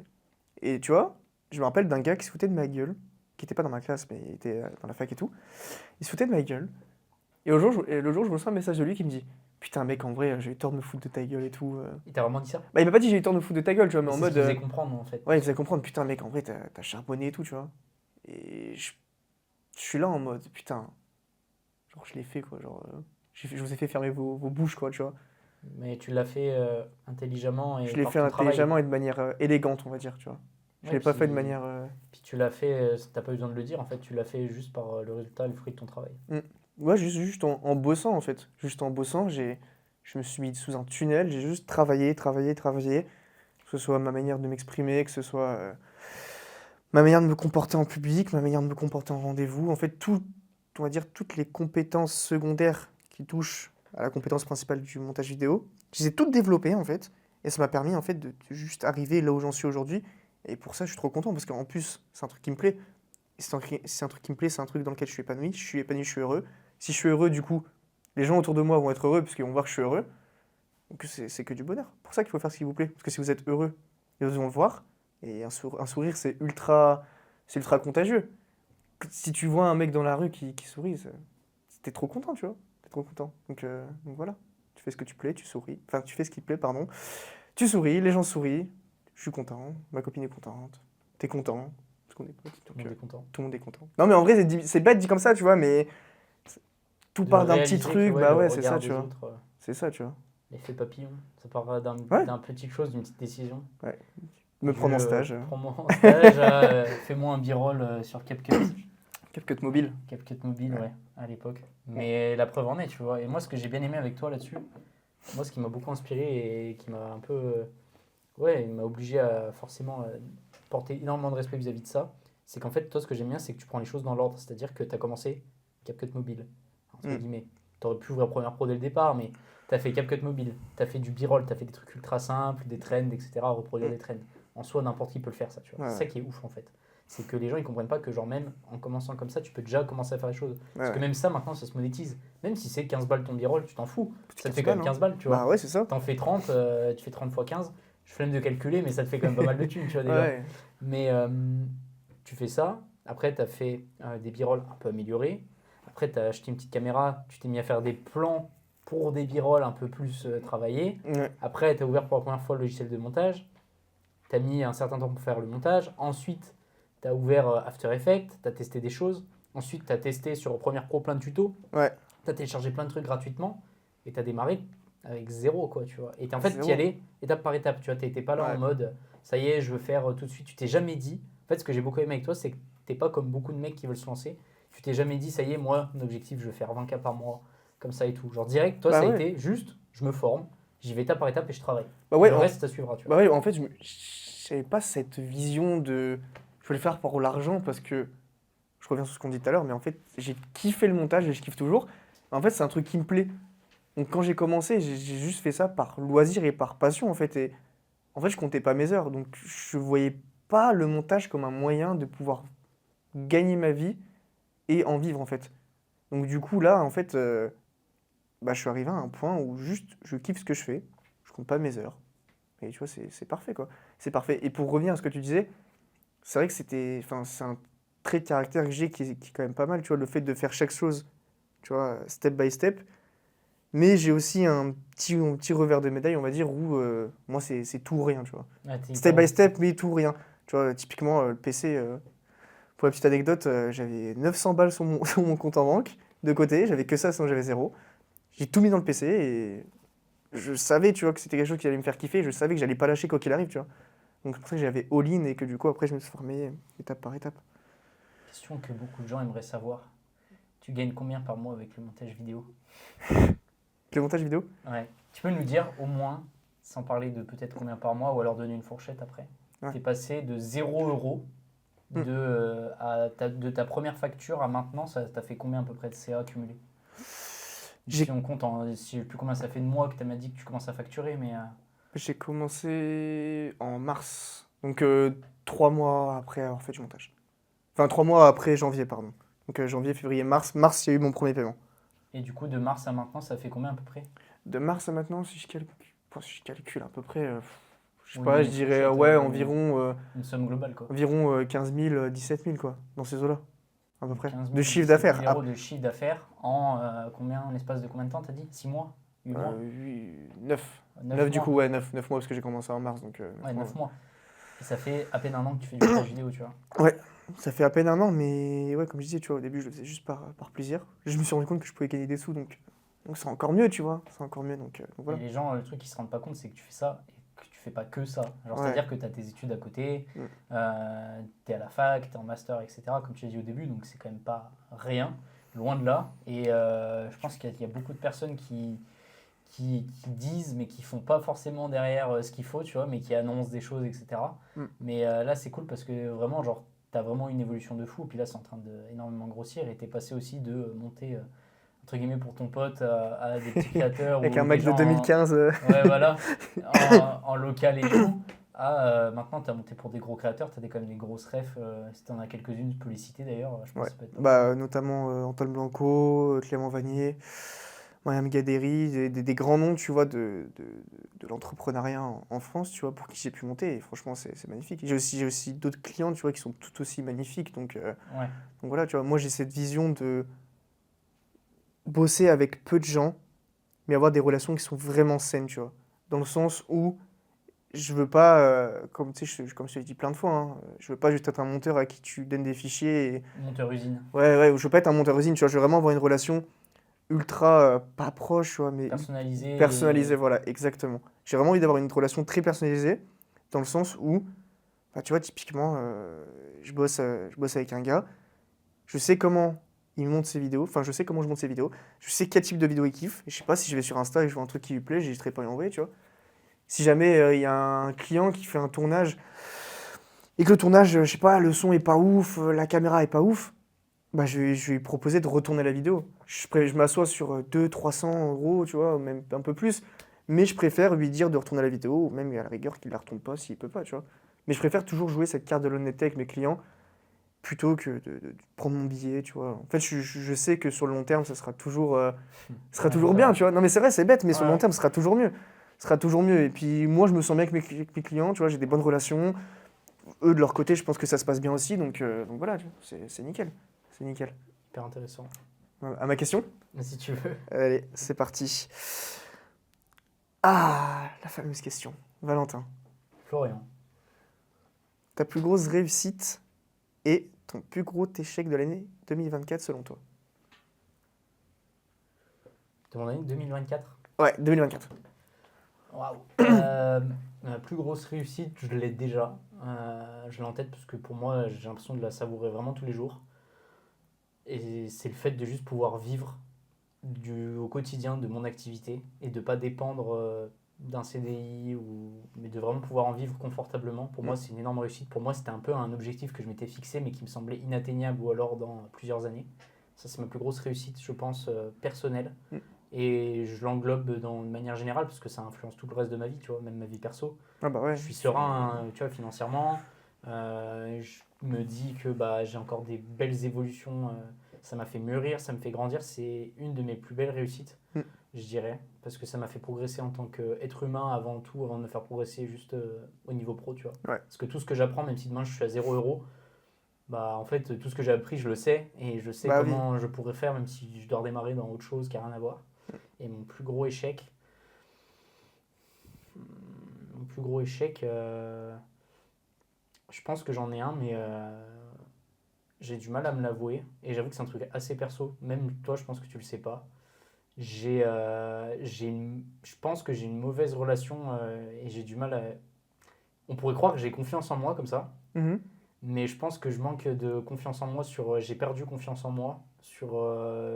Et tu vois, je me rappelle d'un gars qui se foutait de ma gueule, qui était pas dans ma classe, mais il était dans la fac et tout. Il se foutait de ma gueule. Et le jour, je reçois un message de lui qui me dit putain, mec, en vrai, j'ai eu tort de me foutre de ta gueule et tout. Il t'a vraiment dit ça? Bah, il m'a pas dit j'ai eu tort de me foutre de ta gueule, tu vois, mais en C'est ce mode. qu'il faisait comprendre en fait. Ouais, il faisait comprendre, putain, mec, en vrai, t'as charbonné et tout, tu vois. Et je suis là en mode, putain, genre, je l'ai fait, quoi. Genre, je vous ai fait fermer vos bouches, quoi, tu vois. Mais tu l'as fait intelligemment et Je l'ai par fait ton travail. intelligemment et de manière élégante, on va dire, tu vois. Je Ouais, l'ai pas fait de puis, manière. puis tu l'as fait, t'as pas eu besoin de le dire en fait, tu l'as fait juste par le résultat, le fruit de ton travail. Ouais, juste en bossant, en fait. Juste en bossant, je me suis mis sous un tunnel, j'ai juste travaillé. Que ce soit ma manière de m'exprimer, que ce soit ma manière de me comporter en public, ma manière de me comporter en rendez-vous. En fait, on va dire, toutes les compétences secondaires qui touchent à la compétence principale du montage vidéo, je les ai toutes développées, en fait. Et ça m'a permis, en fait, de juste arriver là où j'en suis aujourd'hui. Et pour ça, je suis trop content, parce qu'en plus, c'est un truc qui me plaît. Et c'est un truc qui me plaît, c'est un truc dans lequel je suis épanoui. Je suis épanoui, je suis heureux. Si je suis heureux, du coup, les gens autour de moi vont être heureux, parce qu'ils vont voir que je suis heureux. Donc c'est que du bonheur. C'est pour ça qu'il faut faire ce qui vous plaît. Parce que si vous êtes heureux, les autres vont le voir. Et un sourire, c'est ultra contagieux. Si tu vois un mec dans la rue qui sourit, t'es trop content, tu vois. T'es trop content. Donc voilà. Tu fais ce que tu plais, tu souris. Enfin, tu fais ce qui te plaît, pardon. Tu souris, les gens sourient. Je suis content. Ma copine est contente. T'es content. Parce qu'on est potes. Tout le monde est content. Tout le monde est content. Non, mais en vrai, c'est bête dit comme ça, tu vois, mais tout De part d'un petit réaliser que, truc. ouais, Bah le ouais, c'est regard ça, des tu vois. autres, C'est ça, tu vois. l'effet papillon, ça part d'un Ouais. petit chose, d'une petite décision. Ouais. Me prendre en stage. Prends-moi en stage, fais-moi un b-roll sur CapCut. CapCut mobile. CapCut mobile, Ouais. ouais, à l'époque. Mais la preuve en est, tu vois. Et moi, ce que j'ai bien aimé avec toi là-dessus, moi, ce qui m'a beaucoup inspiré et qui m'a un peu. Ouais, il m'a obligé à forcément porter énormément de respect vis-à-vis de ça. C'est qu'en fait, toi, ce que j'aime bien, c'est que tu prends les choses dans l'ordre. C'est-à-dire que tu as commencé CapCut mobile, entre guillemets. Tu aurais pu ouvrir Premiere Pro dès le départ, mais tu as fait CapCut mobile, tu as fait du b-roll, tu as fait des trucs ultra simples, des trends, etc., reproduire des trends. En soi, n'importe qui peut le faire, ça, tu vois. Ouais, C'est ça qui est ouf, en fait. C'est que les gens, ils comprennent pas que, genre, même en commençant comme ça, tu peux déjà commencer à faire les choses. Parce que même ça, maintenant, ça se monétise. Même si c'est 15 balles ton b-roll, tu t'en fous. Ça te fait quand même 15 balles, tu vois. Bah ouais, c'est ça. T'en fais 30, tu fais 30 fois 15. Je flemme de calculer, mais ça te fait quand même pas mal de thunes, tu vois, déjà. Ouais. Mais tu fais ça. Après, tu as fait des b-rolls un peu améliorés. Après, tu as acheté une petite caméra. Tu t'es mis à faire des plans pour des b-rolls un peu plus travaillés. Ouais. Après, tu as ouvert pour la première fois le logiciel de montage. Tu as mis un certain temps pour faire le montage. Ensuite, tu as ouvert After Effects. Tu as testé des choses. Ensuite, tu as testé sur Premiere Pro plein de tutos. Ouais. Tu as téléchargé plein de trucs gratuitement. Et tu as démarré avec zéro, quoi, tu vois. Et en fait, Zéro. tu y allais étape par étape, tu vois. T'étais pas là Ouais. en mode, ça y est, je veux faire tout de suite. Tu t'es jamais dit. En fait, ce que j'ai beaucoup aimé avec toi, c'est que t'es pas comme beaucoup de mecs qui veulent se lancer. Tu t'es jamais dit, ça y est, moi, mon objectif, je veux faire 20K par mois, comme ça et tout. Genre direct, toi, Bah ça a ouais. été juste, je me forme, j'y vais étape par étape et je travaille. Bah ouais, Le reste, ça suivra, tu vois. bah ouais, en fait, j'avais pas cette vision de. Je veux le faire pour l'argent parce que. Je reviens sur ce qu'on dit tout à l'heure, mais en fait, j'ai kiffé le montage et je kiffe toujours. En fait, c'est un truc qui me plaît. Donc quand j'ai commencé, j'ai juste fait ça par loisir et par passion, en fait. Et en fait, je comptais pas mes heures. Donc je voyais pas le montage comme un moyen de pouvoir gagner ma vie et en vivre, en fait. Donc du coup, là, en fait, bah, je suis arrivé à un point où juste je kiffe ce que je fais. Je compte pas mes heures. Et tu vois, c'est parfait, quoi. C'est parfait. Et pour revenir à ce que tu disais, c'est vrai que c'est un trait de caractère que j'ai qui est quand même pas mal, tu vois, le fait de faire chaque chose, tu vois, step by step. Mais j'ai aussi un petit revers de médaille, on va dire, où moi, c'est tout ou rien, tu vois. Ah, t'es Step hyper- by step, mais tout ou rien. Tu vois, typiquement, le PC, pour la petite anecdote, j'avais 900 balles sur sur mon compte en banque, de côté, j'avais que ça, sinon j'avais zéro. J'ai tout mis dans le PC et je savais, tu vois, que c'était quelque chose qui allait me faire kiffer, je savais que j'allais pas lâcher quoi qu'il arrive, tu vois. Donc c'est pour ça que j'avais all-in et que du coup, après, je me suis formé étape par étape. Question que beaucoup de gens aimeraient savoir. Tu gagnes combien par mois avec le montage vidéo? Le montage vidéo? Ouais. Tu peux nous dire au moins, sans parler de peut-être combien par mois, ou alors donner une fourchette après. Ouais. Tu es passé de 0 euros de ta première facture à maintenant, ça t'a fait combien à peu près de CA accumulé? J'ai- Si on compte, je sais plus combien ça fait de mois que tu m'as dit que tu commences à facturer, mais J'ai commencé en mars, donc 3 mois après avoir fait du montage. Enfin, 3 mois après janvier, pardon. Donc janvier, février, mars. Mars, il y a eu mon premier paiement. et du coup de mars à maintenant, ça fait combien à peu près? De mars à maintenant, si je calcule à peu près, je sais Oui, pas, mais je dirais fourchette, ouais, environ, une somme globale quoi. 15 000, 17 000, quoi, dans ces eaux-là, à peu près. 15 000, De chiffre 17 000 d'affaires. euros de chiffre d'affaires en combien, en l'espace de combien de temps t'as dit? 6 mois? 8 mois 9. 9 9 du mois. coup, ouais, 9 mois parce que j'ai commencé en mars. Donc, Ouais, 9 mois. mois. Et ça fait à peine un an que tu fais du montage vidéo, tu vois. Ouais, ça fait à peine un an, mais ouais, comme je disais, tu vois, au début, je le faisais juste par plaisir. Je me suis rendu compte que je pouvais gagner des sous, donc c'est encore mieux, tu vois. C'est encore mieux, donc Et voilà. les gens, le truc qu'ils se rendent pas compte, c'est que tu fais ça et que tu fais pas que ça. Genre, Ouais. c'est-à-dire que tu as tes études à côté, Mm. tu es à la fac, tu es en master, etc. Comme tu l'as dit au début, donc c'est quand même pas rien, loin de là. Et je pense qu'il y a beaucoup de personnes qui disent, mais qui font pas forcément derrière ce qu'il faut, tu vois, mais qui annoncent des choses, etc. Mm. Mais là, c'est cool parce que vraiment, genre, tu as vraiment une évolution de fou. Puis là, c'est en train de énormément grossir et tu es passé aussi de monter, entre guillemets, pour ton pote à des petits créateurs Avec ou un des Mac de gens 2015. ouais, voilà, en local et tout. Maintenant, tu as monté pour des gros créateurs, tu as quand même des grosses refs. Si tu en as quelques-unes, tu peux les citer d'ailleurs. Je pense Ouais. que ça peut être pas mal. Bah, notamment Antoine Blanco, Clément Vanier, Mariam Gaderi, des grands noms, tu vois, de l'entrepreneuriat en France, tu vois, pour qui j'ai pu monter. Et franchement, c'est magnifique. J'ai aussi d'autres clients, tu vois, qui sont tout aussi magnifiques. Ouais, Donc voilà, tu vois, moi j'ai cette vision de bosser avec peu de gens, mais avoir des relations qui sont vraiment saines, tu vois. Dans le sens où je veux pas, comme tu sais, comme je te l'ai dit plein de fois, hein, je veux pas juste être un monteur à qui tu donnes des fichiers et... monteur usine, Ouais, ouais, je veux pas être un monteur usine, tu vois, je veux vraiment avoir une relation ultra, pas proche, tu vois, mais personnalisée, personnalisé. voilà, exactement. J'ai vraiment envie d'avoir une relation très personnalisée, dans le sens où, bah, tu vois, typiquement, je bosse avec un gars, je sais comment il monte ses vidéos, enfin, je sais comment je monte ses vidéos, je sais quel type de vidéo il kiffe, et je sais pas si je vais sur Insta et je vois un truc qui lui plaît, j'hésiterai pas à lui envoyer, tu vois. Si jamais il y a un client qui fait un tournage et que le tournage, je sais pas, le son est pas ouf, la caméra est pas ouf, bah je vais lui proposer de retourner la vidéo. Je m'assois sur 200-300 euros, tu vois, même un peu plus, mais je préfère lui dire de retourner la vidéo, ou même à la rigueur qu'il la retourne pas s'il peut pas, tu vois. Mais je préfère toujours jouer cette carte de l'honnêteté avec mes clients plutôt que de prendre mon billet, tu vois. En fait, je sais que sur le long terme, ça sera Ouais, toujours c'est bien, vrai. tu vois. Non, mais c'est vrai, c'est bête, mais sur le long Ouais. terme, ce sera toujours mieux. Ce sera toujours mieux. Et puis, moi, je me sens bien avec mes clients, tu vois, j'ai des bonnes relations. Eux, de leur côté, je pense que ça se passe bien aussi, donc voilà, tu vois, c'est nickel. C'est nickel. Hyper intéressant. À ma question? Mais si tu veux. Allez, c'est parti. Ah, la fameuse question. Valentin, Florian. ta plus grosse réussite et ton plus gros échec de l'année 2024 selon toi? De mon année 2024. Ouais, 2024. Waouh. Ma plus grosse réussite, je l'ai déjà. Je l'ai en tête parce que pour moi, j'ai l'impression de la savourer vraiment tous les jours. Et c'est le fait de juste pouvoir vivre au quotidien de mon activité et de pas dépendre d'un CDI mais de vraiment pouvoir en vivre confortablement. Pour moi, Mm. c'est une énorme réussite. Pour moi, c'était un peu un objectif que je m'étais fixé mais qui me semblait inatteignable ou alors dans plusieurs années. Ça, c'est ma plus grosse réussite, je pense, personnelle. Mm. Et je l'englobe de manière générale parce que ça influence tout le reste de ma vie, tu vois, même ma vie perso. Ah bah ouais. Je suis serein, tu vois, financièrement. Je me dis que bah, j'ai encore des belles évolutions. Ça m'a fait mûrir, ça me fait grandir. C'est une de mes plus belles réussites, Mm. je dirais. Parce que ça m'a fait progresser en tant qu'être humain avant tout, avant de me faire progresser juste au niveau pro, tu vois. Ouais. Parce que tout ce que j'apprends, même si demain je suis à 0 €, bah en fait, tout ce que j'ai appris, je le sais. Et je sais Bah oui. comment je pourrais faire, même si je dois redémarrer dans autre chose qui n'a rien à voir. Et mon plus gros échec, je pense que j'en ai un, mais j'ai du mal à me l'avouer. Et j'avoue que c'est un truc assez perso. Même toi, je pense que tu le sais pas. Je pense que j'ai une mauvaise relation et j'ai du mal à. On pourrait croire que j'ai confiance en moi comme ça, Mhm. mais je pense que je manque de confiance en moi sur. J'ai perdu confiance en moi sur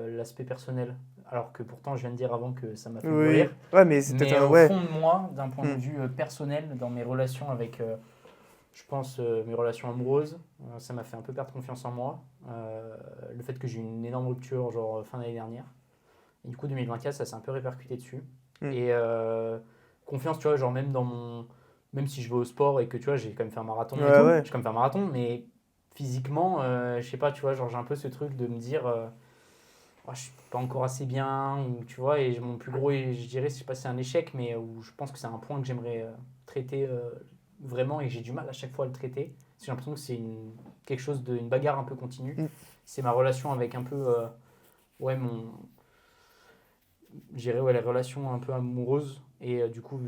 l'aspect personnel. Alors que pourtant, je viens de dire avant que ça m'a fait Oui. mûrir. Ouais, mais c'est peut-être Mais un... au Ouais. fond de moi, d'un point de Mm. vue personnel, dans mes relations avec, je pense, mes relations amoureuses, ça m'a fait un peu perdre confiance en moi. Le fait que j'ai eu une énorme rupture, genre fin d'année dernière. Et du coup, 2024, ça s'est un peu répercuté dessus. Mm. Et confiance, tu vois, genre même dans mon. Même si je vais au sport et que tu vois, j'ai quand même fait un marathon et Ouais, tout, ouais. j'ai quand même fait un marathon, mais physiquement, je sais pas, tu vois, genre j'ai un peu ce truc de me dire. Oh, je suis pas encore assez bien, ou tu vois, et mon plus gros, et je dirais, je sais pas si c'est un échec, mais où je pense que c'est un point que j'aimerais traiter vraiment et que j'ai du mal à chaque fois à le traiter. Parce que j'ai l'impression que c'est quelque chose une bagarre un peu continue. Mm. C'est ma relation avec un peu, ouais, j'irais les relations un peu amoureuses et du coup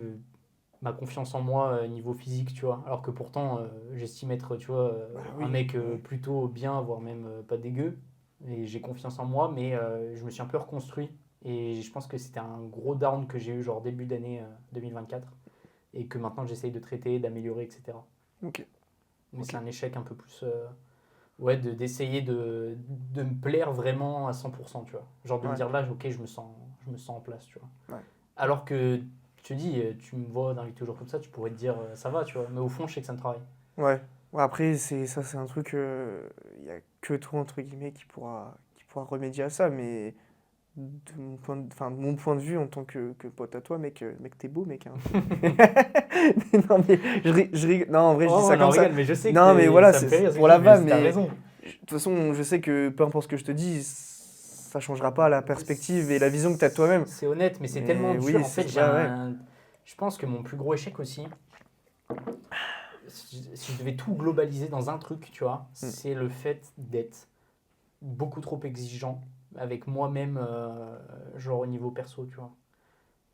ma confiance en moi niveau physique, tu vois. Alors que pourtant, j'estime être, tu vois, Oui, un mec ouais. plutôt bien, voire même pas dégueu. Et j'ai confiance en moi, mais je me suis un peu reconstruit. Et je pense que c'était un gros down que j'ai eu genre début d'année 2024 et que maintenant j'essaye de traiter, d'améliorer, etc. Ok. Mais Ok. c'est un échec un peu plus, ouais, d'essayer de me plaire vraiment à 100%, tu vois. Genre de me Ouais. dire là, ok, je me sens en place, tu vois. Ouais. Alors que je te dis, tu me vois dans les toujours comme ça, tu pourrais te dire ça va, tu vois. Mais au fond, je sais que ça me travaille. Ouais. Ouais, après, c'est un truc, il y a que toi, entre guillemets, qui pourra remédier à ça, mais de mon point de vue, en tant que pote à toi, mec, t'es beau, mec, hein. Non, mais non, en vrai, je dis Oh, ça on en comme ça. rigole, mais je sais que Non, mais voilà, ça me fait rire, c'est ce que pour je la dis, mais vanne, t'as mais raison. de toute façon, je sais que peu importe ce que je te dis, ça changera pas la perspective et la vision que t'as de toi-même. C'est honnête, mais c'est tellement Mais dur. oui, En fait, bah ouais. je pense que mon plus gros échec aussi, si je devais tout globaliser dans un truc, tu vois, Mm. c'est le fait d'être beaucoup trop exigeant avec moi-même, genre au niveau perso, tu vois.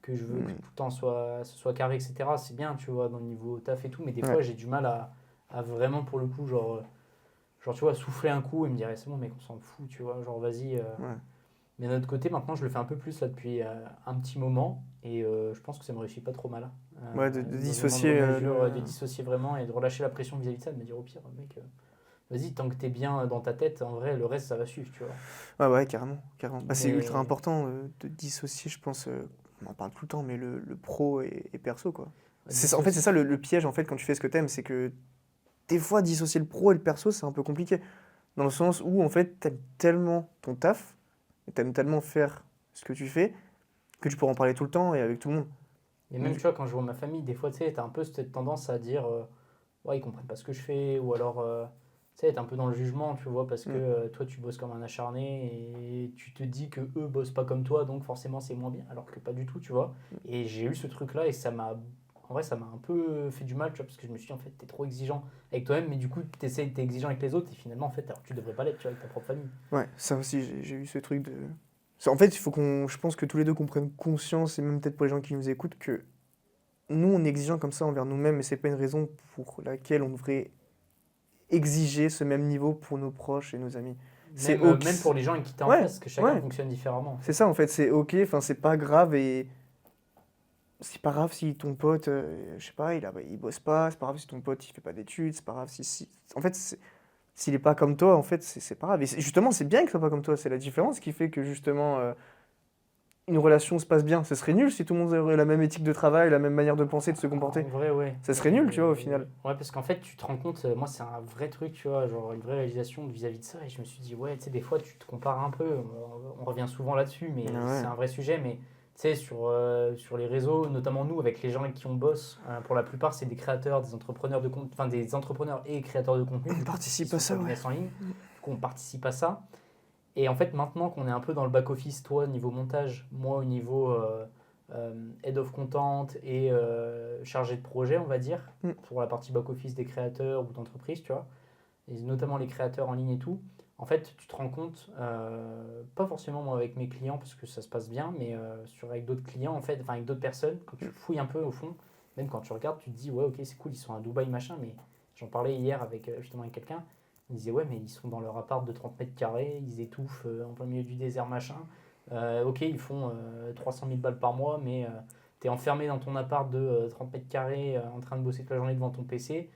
Que je veux que Mm. tout le temps ce soit carré, etc. C'est bien, tu vois, dans le niveau taf et tout, mais des Ouais, fois j'ai du mal à vraiment, pour le coup, genre, tu vois, souffler un coup et me dire, eh, c'est bon, mec, on s'en fout, tu vois, genre, vas-y. ouais. Mais d'un autre côté, maintenant, je le fais un peu plus là depuis un petit moment et je pense que ça me réussit pas trop mal. Ouais, de Dans une moindre dissocier mesure, de dissocier vraiment et de relâcher la pression vis-à-vis de ça, de me dire, au pire, mec, vas-y, tant que t'es bien dans ta tête, en vrai, le reste, ça va suivre, tu vois. Ouais, ouais, carrément, carrément. Bah, c'est ultra Mais important de dissocier, je pense. On en parle tout le temps, mais le pro et perso, quoi. En fait, c'est ça le piège, en fait, quand tu fais ce que t'aimes, c'est que des fois, dissocier le pro et le perso, c'est un peu compliqué. Dans le sens où, en fait, t'aimes tellement ton taf, et t'aimes tellement faire ce que tu fais, que tu pourras en parler tout le temps et avec tout le monde. Et même, tu Du- vois, quand je vois ma famille, des fois, tu sais, t'as un peu cette tendance à dire, ouais, ils comprennent pas ce que je fais, ou alors, tu sais, t'es un peu dans le jugement, tu vois, parce que Mm. toi, tu bosses comme un acharné et tu te dis que eux bossent pas comme toi, donc forcément, c'est moins bien, alors que pas du tout, tu vois. Et j'ai eu ce truc-là et en vrai, ça m'a un peu fait du mal, tu vois, parce que je me suis dit, en fait, t'es trop exigeant avec toi-même, mais du coup, t'es exigeant avec les autres, et finalement, en fait, alors, tu devrais pas l'être, tu vois, avec ta propre famille. Ouais, ça aussi, j'ai eu ce truc de... En fait, il faut je pense que tous les deux qu'on prenne conscience, et même peut-être pour les gens qui nous écoutent, que nous, on est exigeants comme ça envers nous-mêmes, et c'est pas une raison pour laquelle on devrait exiger ce même niveau pour nos proches et nos amis. C'est ok. Même pour les gens avec qui t'es en Ouais, face, que chacun ouais, fonctionne différemment, en c'est fait. ça en fait, c'est ok, enfin c'est pas grave et c'est pas grave si ton pote, je sais pas, il bosse pas, c'est pas grave si ton pote il fait pas d'études, c'est pas grave En fait, s'il est pas comme toi, en fait, c'est pas grave. Et justement, c'est bien qu'il soit pas comme toi, c'est la différence qui fait que justement une relation se passe bien. Ce serait nul si tout le monde aurait la même éthique de travail, la même manière de penser, de se En comporter. vrai, ouais. Ça serait nul, tu vois, au final. Ouais, parce qu'en fait, tu te rends compte, moi, c'est un vrai truc, tu vois, genre une vraie réalisation vis-à-vis de ça. Et je me suis dit, ouais, tu sais, des fois, tu te compares un peu. On revient souvent là-dessus, mais Ah c'est ouais. un vrai sujet. Mais tu sais, sur les réseaux, notamment nous, avec les gens avec qui on bosse, pour la plupart, c'est des créateurs, des entrepreneurs de contenu, enfin, des entrepreneurs et créateurs de contenu, On du coup, qui participe à sont sur ça, le ouais. business en ligne. Du coup, on participe à ça. Et en fait, maintenant qu'on est un peu dans le back-office, toi au niveau montage, moi au niveau head of content et chargé de projet, on va dire, Mm. pour la partie back-office des créateurs ou d'entreprises, tu vois, et notamment les créateurs en ligne et tout, en fait, tu te rends compte, pas forcément moi avec mes clients parce que ça se passe bien, mais avec d'autres clients, en fait, enfin avec d'autres personnes, quand tu fouilles un peu au fond, même quand tu regardes, tu te dis, ouais, ok, c'est cool, ils sont à Dubaï, machin, mais j'en parlais hier avec justement avec quelqu'un. Il disait, ouais, mais ils sont dans leur appart de 30 mètres carrés, ils étouffent en plein milieu du désert, machin. Ok, ils font 300 000 balles par mois, mais t'es enfermé dans ton appart de 30 mètres carrés en train de bosser toute la journée devant ton PC.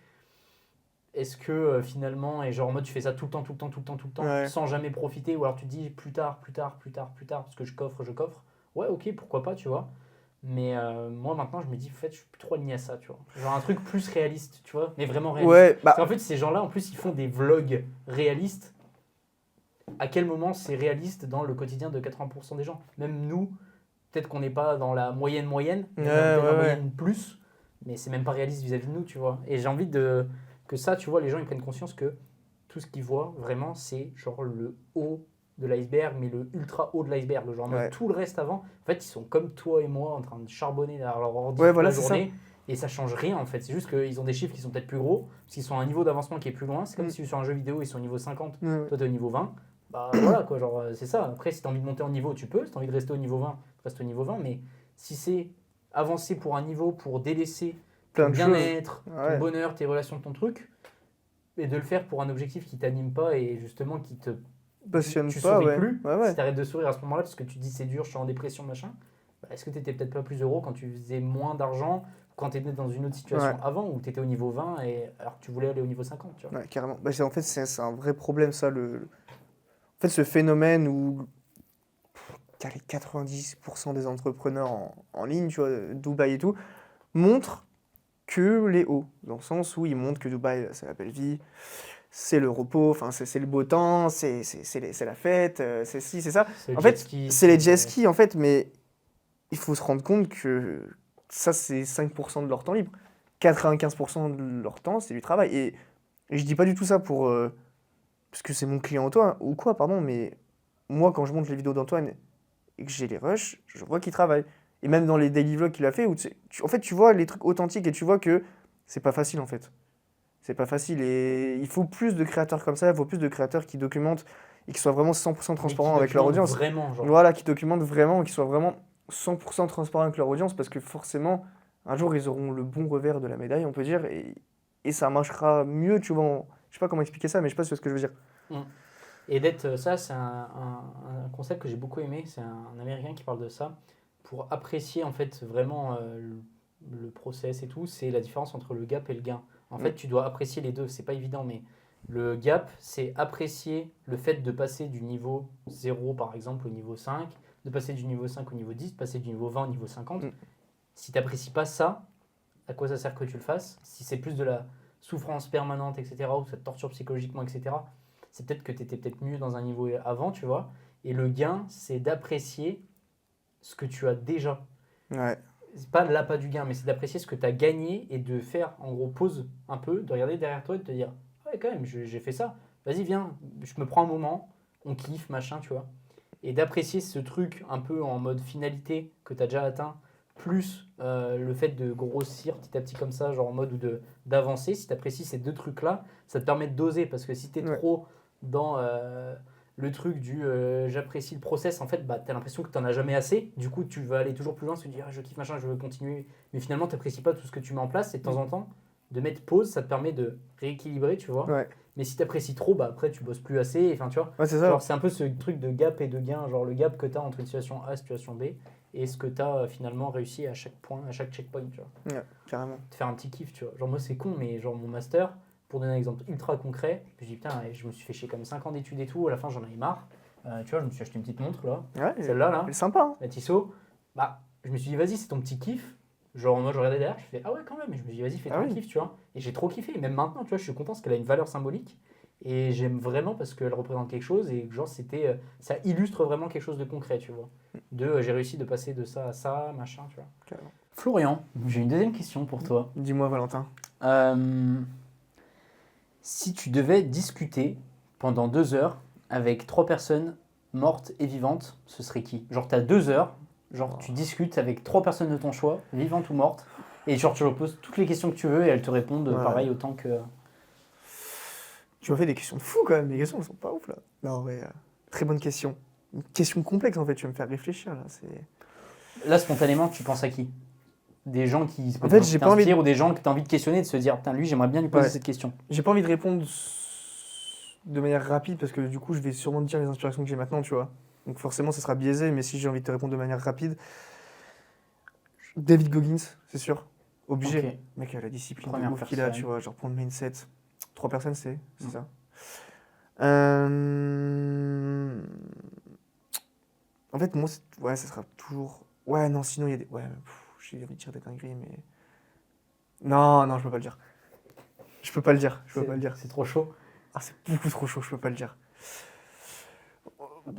Est-ce que finalement, et genre en mode tu fais ça tout le temps, tout le temps, tout le temps, tout le temps, Ouais. sans jamais profiter, ou alors tu te dis plus tard, plus tard, plus tard, plus tard, parce que je coffre, je coffre. Ouais, ok, pourquoi pas, tu vois. Mais moi maintenant, je me dis, en fait, je suis plus trop aligné à ça, tu vois. Genre un truc plus réaliste, tu vois, mais vraiment réaliste. Ouais, Parce bah, qu'en fait, ces gens-là, en plus, ils font des vlogs réalistes. À quel moment c'est réaliste dans le quotidien de 80% des gens? Même nous, peut-être qu'on n'est pas dans la moyenne, ouais, même peut-être la ouais. moyenne plus, mais c'est même pas réaliste vis-à-vis de nous, tu vois. Et j'ai envie que ça, tu vois, les gens ils prennent conscience que tout ce qu'ils voient vraiment, c'est genre le haut de l'iceberg, mais le ultra haut de l'iceberg. Genre en mode Ouais, tout le reste avant, en fait, ils sont comme toi et moi en train de charbonner derrière leur ordi ouais, toute voilà, la c'est ça. journée. Et ça change rien en fait, c'est juste qu'ils ont des chiffres qui sont peut-être plus gros, parce qu'ils sont à un niveau d'avancement qui est plus loin. C'est comme Mm. si sur un jeu vidéo ils sont au niveau 50, Ouais, ouais. toi t'es au niveau 20. Bah voilà quoi, genre c'est ça. Après, si t'as envie de monter en niveau, tu peux. Si t'as envie de rester au niveau 20, reste au niveau 20, mais si c'est avancer pour un niveau, pour délaisser Plein ton de bien-être, Ouais. ton bonheur, tes relations, ton truc, et de le faire pour un objectif qui t'anime pas et justement qui te... Passionne tu pas, souris ouais. plus, Ouais, ouais. si t'arrêtes de sourire à ce moment-là parce que tu te dis c'est dur, je suis en dépression, machin, bah, est-ce que t'étais peut-être pas plus heureux quand tu faisais moins d'argent, quand t'étais dans une autre situation Ouais. avant où t'étais au niveau 20 et alors que tu voulais aller au niveau 50, tu vois. Ouais, carrément. Bah, en fait, c'est un vrai problème, ça. En fait, ce phénomène où allez, 90% des entrepreneurs en ligne, tu vois, Dubaï et tout, montrent que les hauts. Dans le sens où ils montrent que Dubaï, c'est la belle vie, c'est le repos, enfin, c'est le beau temps, c'est la fête, c'est ci, c'est ça. C'est le En jet fait, ski, c'est les jet skis, en fait, mais il faut se rendre compte que ça, c'est 5% de leur temps libre. 95% de leur temps, c'est du travail. Et je dis pas du tout ça pour... parce que c'est mon client Antoine, ou quoi, pardon, mais moi, quand je monte les vidéos d'Antoine et que j'ai les rushs, je vois qu'il travaille. Et même dans les daily vlogs qu'il a fait, où en fait, tu vois les trucs authentiques et tu vois que c'est pas facile, en fait. C'est pas facile. Et il faut plus de créateurs comme ça, il faut plus de créateurs qui documentent et qui soient vraiment 100% mais qui transparents avec leur documentent audience. vraiment, genre. Voilà, qui documentent vraiment, qui soient vraiment 100% transparents avec leur audience, parce que forcément, un jour, ils auront le bon revers de la médaille, on peut dire, et ça marchera mieux, tu vois. Je sais pas comment expliquer ça, mais je sais pas si tu vois ce que je veux dire. Et d'être ça, c'est un concept que j'ai beaucoup aimé. C'est un Américain qui parle de ça pour apprécier en fait vraiment le process et tout. C'est la différence entre le gap et le gain. En fait, tu dois apprécier les deux. C'est pas évident, mais le gap, c'est apprécier le fait de passer du niveau 0 par exemple au niveau 5, de passer du niveau 5 au niveau 10, de passer du niveau 20 au niveau 50. Mm. Si tu n'apprécies pas ça, à quoi ça sert que tu le fasses? Si c'est plus de la souffrance permanente, etc., ou ça te torture psychologiquement, etc., c'est peut-être que tu étais peut-être mieux dans un niveau avant, tu vois. Et le gain, c'est d'apprécier ce que tu as déjà. Ouais. C'est pas l'appât du gain, mais c'est d'apprécier ce que tu as gagné et de faire, en gros, pause un peu, de regarder derrière toi et de te dire ouais, quand même, j'ai fait ça. Vas-y, viens, je me prends un moment, on kiffe, machin, tu vois. Et d'apprécier ce truc un peu en mode finalité que tu as déjà atteint, plus le fait de grossir petit à petit comme ça, genre en mode d'avancer. Si tu apprécies ces deux trucs-là, ça te permet de doser. Parce que si tu es Ouais. trop dans le truc du j'apprécie le process, en fait, bah, tu as l'impression que tu n'en as jamais assez. Du coup, tu vas aller toujours plus loin, se dire ah, je kiffe machin, je veux continuer. Mais finalement, tu n'apprécies pas tout ce que tu mets en place. Et de temps en temps, de mettre pause, ça te permet de rééquilibrer, tu vois. Ouais. Mais si tu apprécies trop, bah, après, tu bosses plus assez. Enfin, tu vois. Ouais, c'est ça. Genre, c'est un peu ce truc de gap et de gain, genre le gap que tu as entre une situation A et une situation B, et ce que tu as finalement réussi à chaque point, à chaque checkpoint, tu vois. Ouais, carrément. Te faire un petit kiff, tu vois. Genre, moi, c'est con, mais genre, mon master, pour donner un exemple ultra concret, je me dis, putain, je me suis fait chier comme 5 ans d'études et tout, à la fin, j'en avais marre. Tu vois, je me suis acheté une petite montre, là, Ouais, celle-là, là, elle est sympa, hein. la Tissot. Bah, je me suis dit, vas-y, c'est ton petit kiff. Genre, moi, je regardais derrière, je fais, ah ouais, quand même. Et je me suis dit, vas-y, fais Ah ton oui. kiff, tu vois. Et j'ai trop kiffé. Et même maintenant, tu vois, je suis content parce qu'elle a une valeur symbolique. Et j'aime vraiment parce qu'elle représente quelque chose et genre ça illustre vraiment quelque chose de concret, tu vois. J'ai réussi de passer de ça à ça, machin, tu vois. Carrément. Florian, j'ai une deuxième question pour toi. Dis-moi, Valentin. Si tu devais discuter pendant 2 heures avec 3 personnes mortes et vivantes, ce serait qui? Genre t'as 2 heures, genre tu discutes avec 3 personnes de ton choix, vivantes ou mortes, et genre tu leur poses toutes les questions que tu veux et elles te répondent Ouais. pareil autant que... Tu m'as fait des questions de fou quand même. Les questions, elles sont pas ouf là. Non, ouais, très bonne question. Une question complexe en fait. Tu vas me faire réfléchir là. Là, spontanément, tu penses à qui? Des gens qui En fait, j'ai pas envie ou des gens que tu as envie de questionner et de se dire, putain, lui, j'aimerais bien lui poser Ouais. cette question. J'ai pas envie de répondre de manière rapide parce que du coup, je vais sûrement te dire les inspirations que j'ai maintenant, tu vois. Donc forcément, ça sera biaisé. Mais si j'ai envie de te répondre de manière rapide, David Goggins, c'est sûr. Obligé. Ok. Mec, la discipline Première de ouf qu'il a, personne. tu vois. Genre prendre mindset. 3 personnes, c'est Mm. ça. En fait, moi, ouais, ça sera toujours. Ouais, non, sinon, il y a des. Ouais, j'ai envie de dire des dingueries, mais. Non, non, je peux pas le dire. Je peux pas le dire. Je peux pas le dire. C'est trop chaud. Ah, c'est beaucoup trop chaud, je peux pas le dire.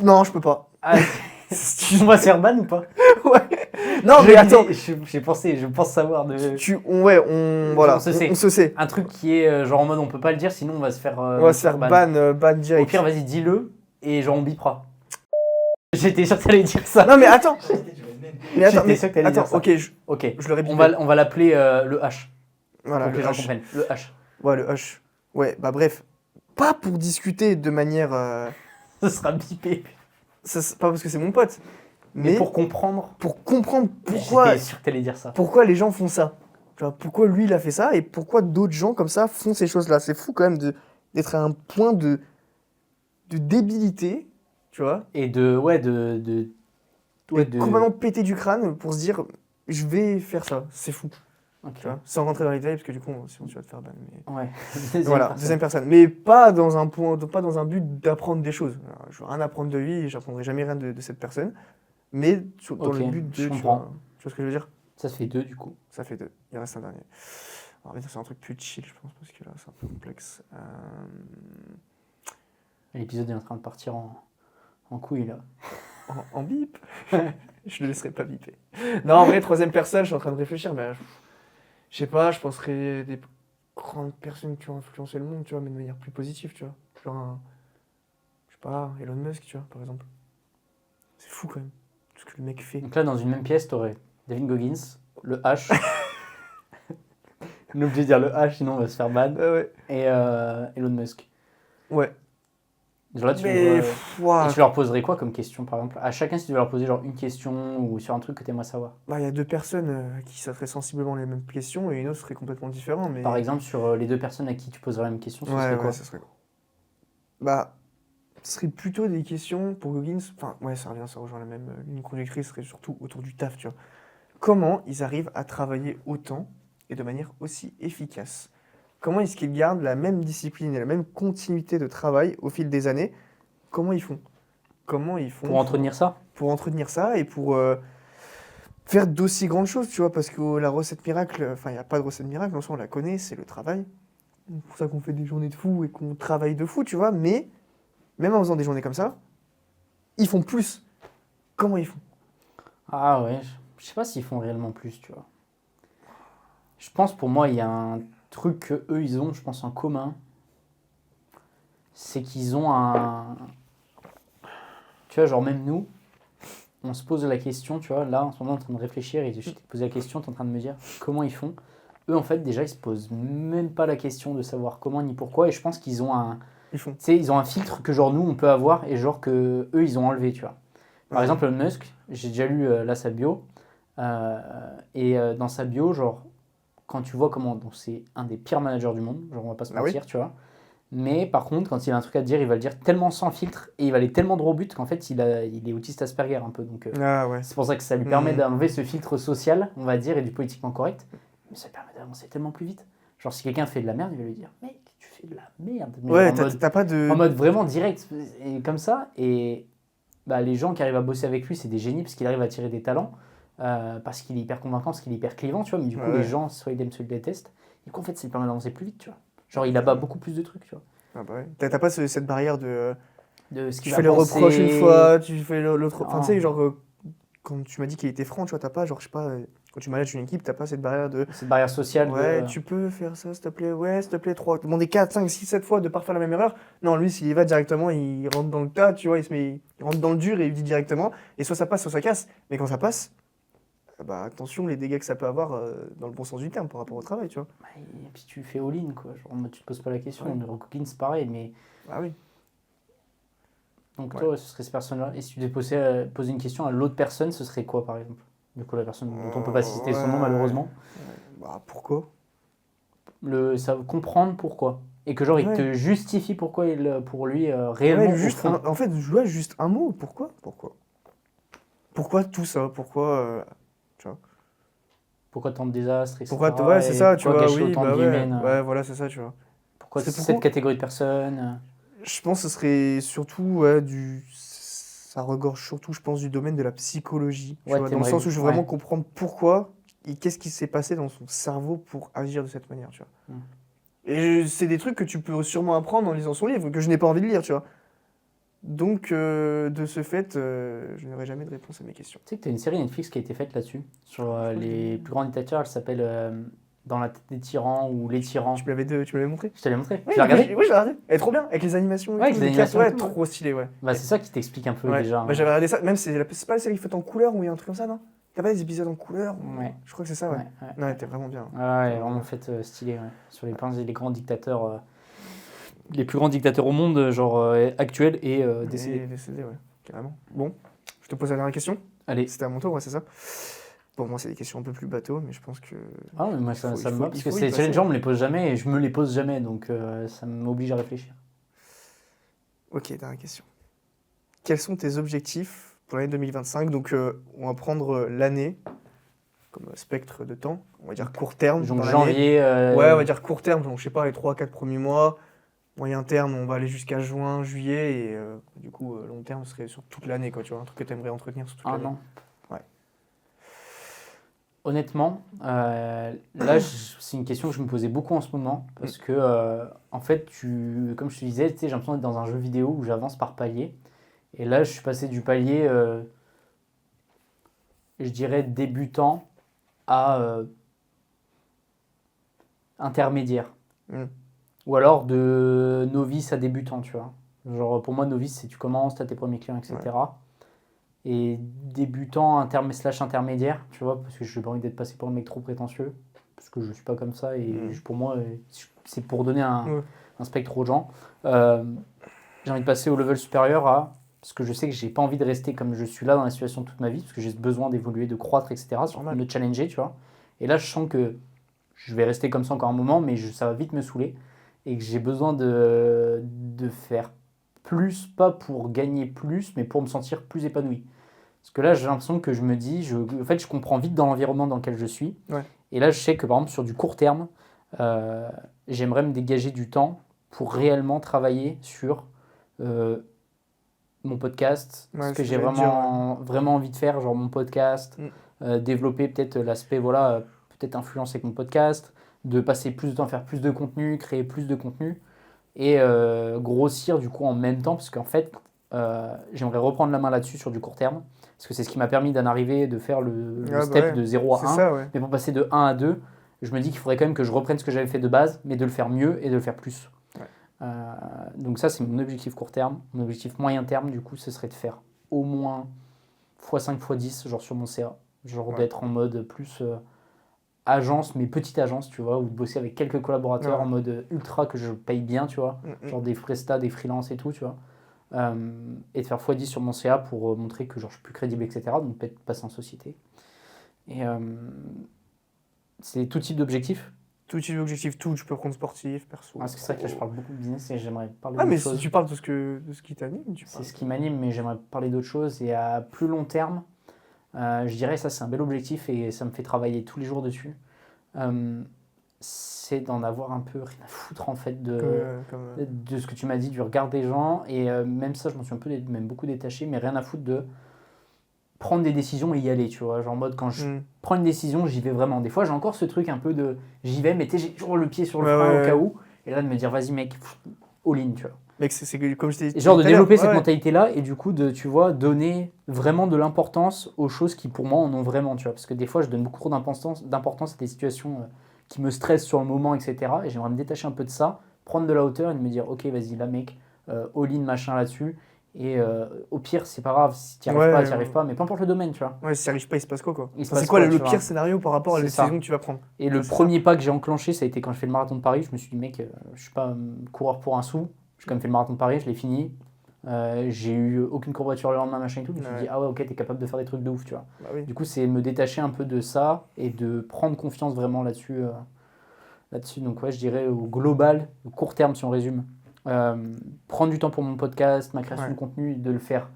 Non, je peux pas. Ah, on va se faire ban ou pas? Ouais. Non, mais attends. Je pense savoir de... Ouais, voilà. On se sait. On se sait. Un truc qui est genre en mode on peut pas le dire, sinon on va se faire On va se faire ban Au direct. pire, vas-y, dis-le et genre on bipera. J'étais sûr que t'allais dire ça. Non, mais attends. Mais attends, J'étais sûr que t'allais dire ça. ok, Ok, je le répète. on va l'appeler le H. Voilà, Pour que le les gens H. comprennent. Le H. Ouais, le H. Ouais, bah bref. Pas pour discuter de manière. Ce sera bipé. Pas parce que c'est mon pote. Mais pour comprendre. pour comprendre J'étais sûr que t'allais dire ça. pourquoi les gens font ça. Tu vois, pourquoi lui, il a fait ça et pourquoi d'autres gens comme ça font ces choses-là. C'est fou quand même d'être à un point de débilité, tu vois, Et de complètement pété du crâne pour se dire je vais faire ça. C'est fou, Ok. tu vois, sans rentrer dans les détails parce que du coup, sinon tu vas te faire ban. Mais... Ouais. Voilà, deuxième personne. Mais pas dans un but d'apprendre des choses. Alors, je veux rien apprendre de lui et j'apprendrai jamais rien de cette personne. Mais dans Ok, le but je de. comprends. Tu vois ce que je veux dire? Ça fait 2 du coup. Ça fait 2. Il reste un dernier. On va revenir sur un truc plus chill, je pense, parce que là, c'est un peu complexe. L'épisode est en train de partir en couille là. En bip. Je ne le laisserai pas biper. Non, en vrai, troisième personne, je suis en train de réfléchir, mais je sais pas, je penserais des grandes personnes qui ont influencé le monde, tu vois, mais de manière plus positive, tu vois. Genre je sais pas, Elon Musk, tu vois, par exemple. C'est fou quand même, tout ce que le mec fait. Donc là, dans une même pièce, t'aurais David Goggins, le H. On est obligé de dire le H, sinon on va se faire ban. Ouais. Et Elon Musk. Ouais. Genre là, tu Mais, ouah, et tu leur poserais quoi comme question, par exemple? À chacun, si tu devais leur poser genre une question ou sur un truc que tu aimerais savoir. bah, y a deux personnes qui ça serait sensiblement les mêmes questions et une autre serait complètement différente. Mais... Par exemple, sur les 2 personnes à qui tu poserais la même question, ce ouais, serait ouais, quoi? ça serait. Bah, ce serait plutôt des questions pour Goggins. Enfin, ouais, ça revient, ça rejoint la même ligne conductrice, ce serait surtout autour du taf, tu vois. Comment ils arrivent à travailler autant et de manière aussi efficace? Comment est-ce qu'ils gardent la même discipline et la même continuité de travail au fil des années? Comment ils font? Comment ils font Pour entretenir ça? pour entretenir ça et pour faire d'aussi grandes choses, tu vois? Parce que la recette miracle, enfin, il n'y a pas de recette miracle, en soi, on la connaît, c'est le travail. C'est pour ça qu'on fait des journées de fou et qu'on travaille de fou, tu vois? Mais même en faisant des journées comme ça, ils font plus. Comment ils font? Ah ouais, je sais pas s'ils font réellement plus, tu vois. Je pense pour moi, il y a un truc que eux ils ont, je pense, en commun. C'est qu'ils ont un. Tu vois, genre même nous, on se pose la question, tu vois, là en ce moment, on est en train de réfléchir et je t'ai posé la question, tu es en train de me dire comment ils font. Eux, en fait, déjà, ils se posent même pas la question de savoir comment ni pourquoi. Et je pense qu'ils ont un. Ils font. Tu sais, ils ont un filtre que genre nous, on peut avoir et genre que eux, ils ont enlevé, tu vois. Par Ouais. exemple, Elon Musk, j'ai déjà lu là sa bio. Dans sa bio, genre, quand tu vois comment. Donc, c'est un des pires managers du monde, genre, on va pas se Ah oui? mentir, tu vois. Mais par contre, quand il a un truc à dire, il va le dire tellement sans filtre et il va aller tellement droit au but qu'en fait, il est autiste Asperger un peu. Donc, Ah ouais. c'est pour ça que ça lui permet Mhm. d'enlever ce filtre social, on va dire, et du politiquement correct. Mais ça permet d'avancer tellement plus vite. Genre, si quelqu'un fait de la merde, il va lui dire mec, tu fais de la merde. Mais Ouais, en mode, t'as pas de. en mode vraiment direct. Et comme ça. Et bah, les gens qui arrivent à bosser avec lui, c'est des génies parce qu'il arrive à tirer des talents. Parce qu'il est hyper convaincant, parce qu'il est hyper clivant, tu vois. Mais du coup, Ouais. les gens, soit ils l'aiment, soit ils le détestent. Du coup, en fait, ça lui permet d'avancer plus vite, tu vois. Genre, il abat beaucoup plus de trucs, tu vois. Ah bah ouais. T'as pas cette barrière de. De ce Tu qu'il fais va le reproche une penser. fois, tu fais l'autre. Enfin, tu sais, Non. genre, quand tu m'as dit qu'il était franc, tu vois, t'as pas, genre, je sais pas, quand tu manages une équipe, t'as pas cette barrière de. Cette barrière sociale Ouais, de. tu peux faire ça, s'il te plaît, ouais, s'il te plaît, 3. Demander 4, 5, 6, 7 fois de pas faire la même erreur. Non, lui, s'il y va directement, il rentre dans le tas, tu vois, il rentre dans le dur et il dit directement. Et soit ça passe, soit ça casse. Mais quand ça passe, bah attention les dégâts que ça peut avoir dans le bon sens du terme par rapport au travail, tu vois. Et puis tu fais all-in, quoi. Genre, en mode, tu te poses pas la question. Ouais. Le Coquine, c'est pareil. Mais... Ah oui. Donc, Ouais. toi, ce serait ces personnes-là. Et si tu devais poser une question à l'autre personne, ce serait quoi, par exemple? Du coup, la personne dont on peut pas citer son nom, Ouais. malheureusement. Bah pourquoi? Ça veut comprendre pourquoi. Et que, genre, il Ouais. te justifie pourquoi, pour lui, Ouais, réellement, au juste fond. en fait, ouais, juste un mot. Pourquoi? Pourquoi tout ça? Pourquoi tu vois? Pourquoi tant de désastres, etc. Pourquoi ouais, c'est Et ça, tu pourquoi vois, gâcher oui, autant de bah vie ouais. humaine. Ouais, voilà, c'est ça, tu vois. Pourquoi C'est cette pourquoi? catégorie de personnes. Je pense que ce serait surtout ouais, ça regorge surtout, je pense, du domaine de la psychologie, tu Ouais, vois, dans le t'aimerais. sens où je veux Ouais. vraiment comprendre pourquoi et qu'est-ce qui s'est passé dans son cerveau pour agir de cette manière, tu vois. Mm. Et c'est des trucs que tu peux sûrement apprendre en lisant son livre, que je n'ai pas envie de lire, tu vois. Donc, de ce fait, je n'aurai jamais de réponse à mes questions. Tu sais que tu as une série Netflix qui a été faite là-dessus, sur crois que je les l'ai- plus grands dictateurs. Elle s'appelle Dans la tête des tyrans ou Les tyrans. Tu me l'avais montré? Je te l'ai montré. Oui, Tu l'as regardé? oui, je l'ai regardé. Elle est trop bien, avec les animations et Ouais, tout, avec les cartes, animations et ouais, tout, ouais. trop stylé, ouais. Bah, c'est ça qui t'explique un peu Ouais, déjà. bah, j'avais regardé ça, même c'est pas la série faite en couleur ou il y a un truc comme ça, non? T'as pas des épisodes en couleur? Ouais. Je crois que c'est ça, ouais. Ouais. Non, elle était vraiment bien. Ouais, vraiment fait stylé. Ouais. Sur les grands dictateurs. Les plus grands dictateurs au monde, genre actuels et décédés. Et décédé, ouais, carrément. Bon, je te pose la dernière question. Allez. C'était à mon tour, ouais, c'est ça. Bon, moi, c'est des questions un peu plus bateau, mais je pense que... Ah, mais moi, ça il me faut- va, il parce que faut y c'est passer. challengeant, on me les pose jamais, et je me les pose jamais, donc ça m'oblige à réfléchir. Ok, dernière question. Quels sont tes objectifs pour l'année 2025? Donc, on va prendre l'année comme spectre de temps. On va dire court terme Donc dans l'année. janvier... Ouais, on va dire court terme, donc je sais pas, les 3-4 premiers mois. Moyen terme, on va aller jusqu'à juin, juillet. Et du coup, long terme serait sur toute l'année, quoi. Tu vois, un truc que tu aimerais entretenir sur toute un l'année. an. Ouais. Honnêtement, là, c'est une question que je me posais beaucoup en ce moment, parce que, en fait, comme je te disais, tu sais, j'ai l'impression d'être dans un jeu vidéo où j'avance par palier. Et là, je suis passé du palier, je dirais, débutant à intermédiaire. Mm. Ou alors de novice à débutant, tu vois. Genre, pour moi, novice, c'est tu commences, tu as tes premiers clients, etc. Et débutant, slash intermédiaire, tu vois, parce que je n'ai pas envie d'être passé pour un mec trop prétentieux, parce que je ne suis pas comme ça, et pour moi, c'est pour donner un spectre aux gens. J'ai envie de passer au level supérieur parce que je sais que j'ai pas envie de rester comme je suis là dans la situation toute ma vie, parce que j'ai besoin d'évoluer, de croître, etc., de me challenger, tu vois. Et là, je sens que je vais rester comme ça encore un moment, mais ça va vite me saouler, et que j'ai besoin de faire plus, pas pour gagner plus, mais pour me sentir plus épanoui. Parce que là, j'ai l'impression que je me dis, en fait, je comprends vite dans l'environnement dans lequel je suis. Ouais. Et là, je sais que, par exemple, sur du court terme, j'aimerais me dégager du temps pour réellement travailler sur mon podcast, ce que j'ai vraiment envie de faire, genre mon podcast, développer peut-être l'aspect, voilà, peut-être influencer avec mon podcast, de passer plus de temps à faire plus de contenu, créer plus de contenu, et grossir du coup en même temps, parce qu'en fait, j'aimerais reprendre la main là-dessus sur du court terme, parce que c'est ce qui m'a permis d'en arriver, de faire le step de 0 à 1, ça, ouais. mais pour passer de 1 à 2, je me dis qu'il faudrait quand même que je reprenne ce que j'avais fait de base, mais de le faire mieux et de le faire plus. Donc ça, c'est mon objectif court terme. Mon objectif moyen terme, du coup, ce serait de faire au moins x5, x10, genre sur mon CA. Genre d'être en mode plus agence, mais petite agence, tu vois, ou de bosser avec quelques collaborateurs en mode ultra que je paye bien, tu vois. Genre des prestats, des freelances et tout, tu vois. Et de faire x10 sur mon CA pour montrer que genre, je suis plus crédible, etc. Donc peut-être passer en société. Et c'est tout type d'objectif. Tout type d'objectif, tout, tu peux prendre sportif, perso. C'est ça que là, je parle beaucoup de business et j'aimerais parler d'autres mais choses. Si tu parles de ce qui t'anime, c'est ce qui m'anime, mais j'aimerais parler d'autres choses. Et à plus long terme, je dirais ça, c'est un bel objectif et ça me fait travailler tous les jours dessus. C'est d'en avoir un peu rien à foutre en fait de ce que tu m'as dit, du regard des gens. Et même ça, je m'en suis même beaucoup détaché, mais rien à foutre de prendre des décisions et y aller, tu vois. Genre en mode, quand je prends une décision, j'y vais vraiment. Des fois, j'ai encore ce truc un peu de j'y vais, mais tu sais, j'ai toujours le pied sur le frein au cas où. Et là, de me dire, vas-y mec, all-in, tu vois. Mec, c'est comme je t'ai dit. Genre de développer cette mentalité-là et du coup, tu vois, donner vraiment de l'importance aux choses qui pour moi en ont vraiment, tu vois. Parce que des fois, je donne beaucoup trop d'importance à des situations qui me stressent sur le moment, etc. Et j'aimerais me détacher un peu de ça, prendre de la hauteur et de me dire, ok, vas-y, là mec, all-in, machin là-dessus. Et au pire, c'est pas grave, si tu n'y arrives pas, mais peu importe le domaine, tu vois. Ouais, si tu n'y arrives pas, il se passe quoi c'est quoi le pire scénario par rapport à la décision que tu vas prendre? Et le premier pas que j'ai enclenché, ça a été quand je fais le marathon de Paris. Je me suis dit, mec, je suis pas coureur pour un sou. J'ai quand même fait le marathon de Paris, je l'ai fini. J'ai eu aucune courbature le lendemain, machin et tout. Je me suis dit, ah ouais, ok, t'es capable de faire des trucs de ouf, tu vois. Du coup, c'est me détacher un peu de ça et de prendre confiance vraiment là-dessus. Donc, ouais, je dirais au global, au court terme, si on résume. Prendre du temps pour mon podcast, ma création de contenu, de le faire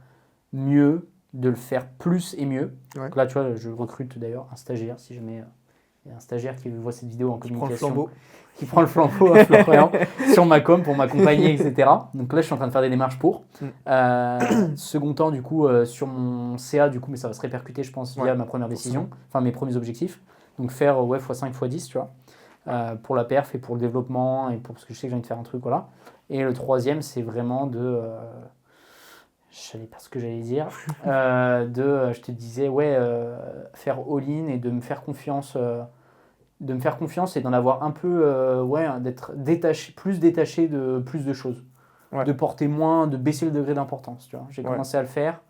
mieux, de le faire plus et mieux. Donc là, tu vois, je recrute d'ailleurs un stagiaire, si jamais il y a un stagiaire qui voit cette vidéo en communication, qui prend le flambeau à Florian sur ma com pour m'accompagner, etc. Donc là, je suis en train de faire des démarches pour. Second temps, du coup, sur mon CA, du coup, mais ça va se répercuter, je pense, via ma première décision, enfin mes premiers objectifs. Donc faire x5, x10, tu vois, pour la perf et pour le développement, et parce que je sais que j'ai envie de faire un truc, voilà. Et le troisième, c'est vraiment de... je savais pas ce que j'allais dire. Je te disais, faire all-in et de me faire confiance... et d'en avoir un peu, d'être plus détaché de plus de choses. De porter moins, de baisser le degré d'importance, tu vois. J'ai commencé à le faire,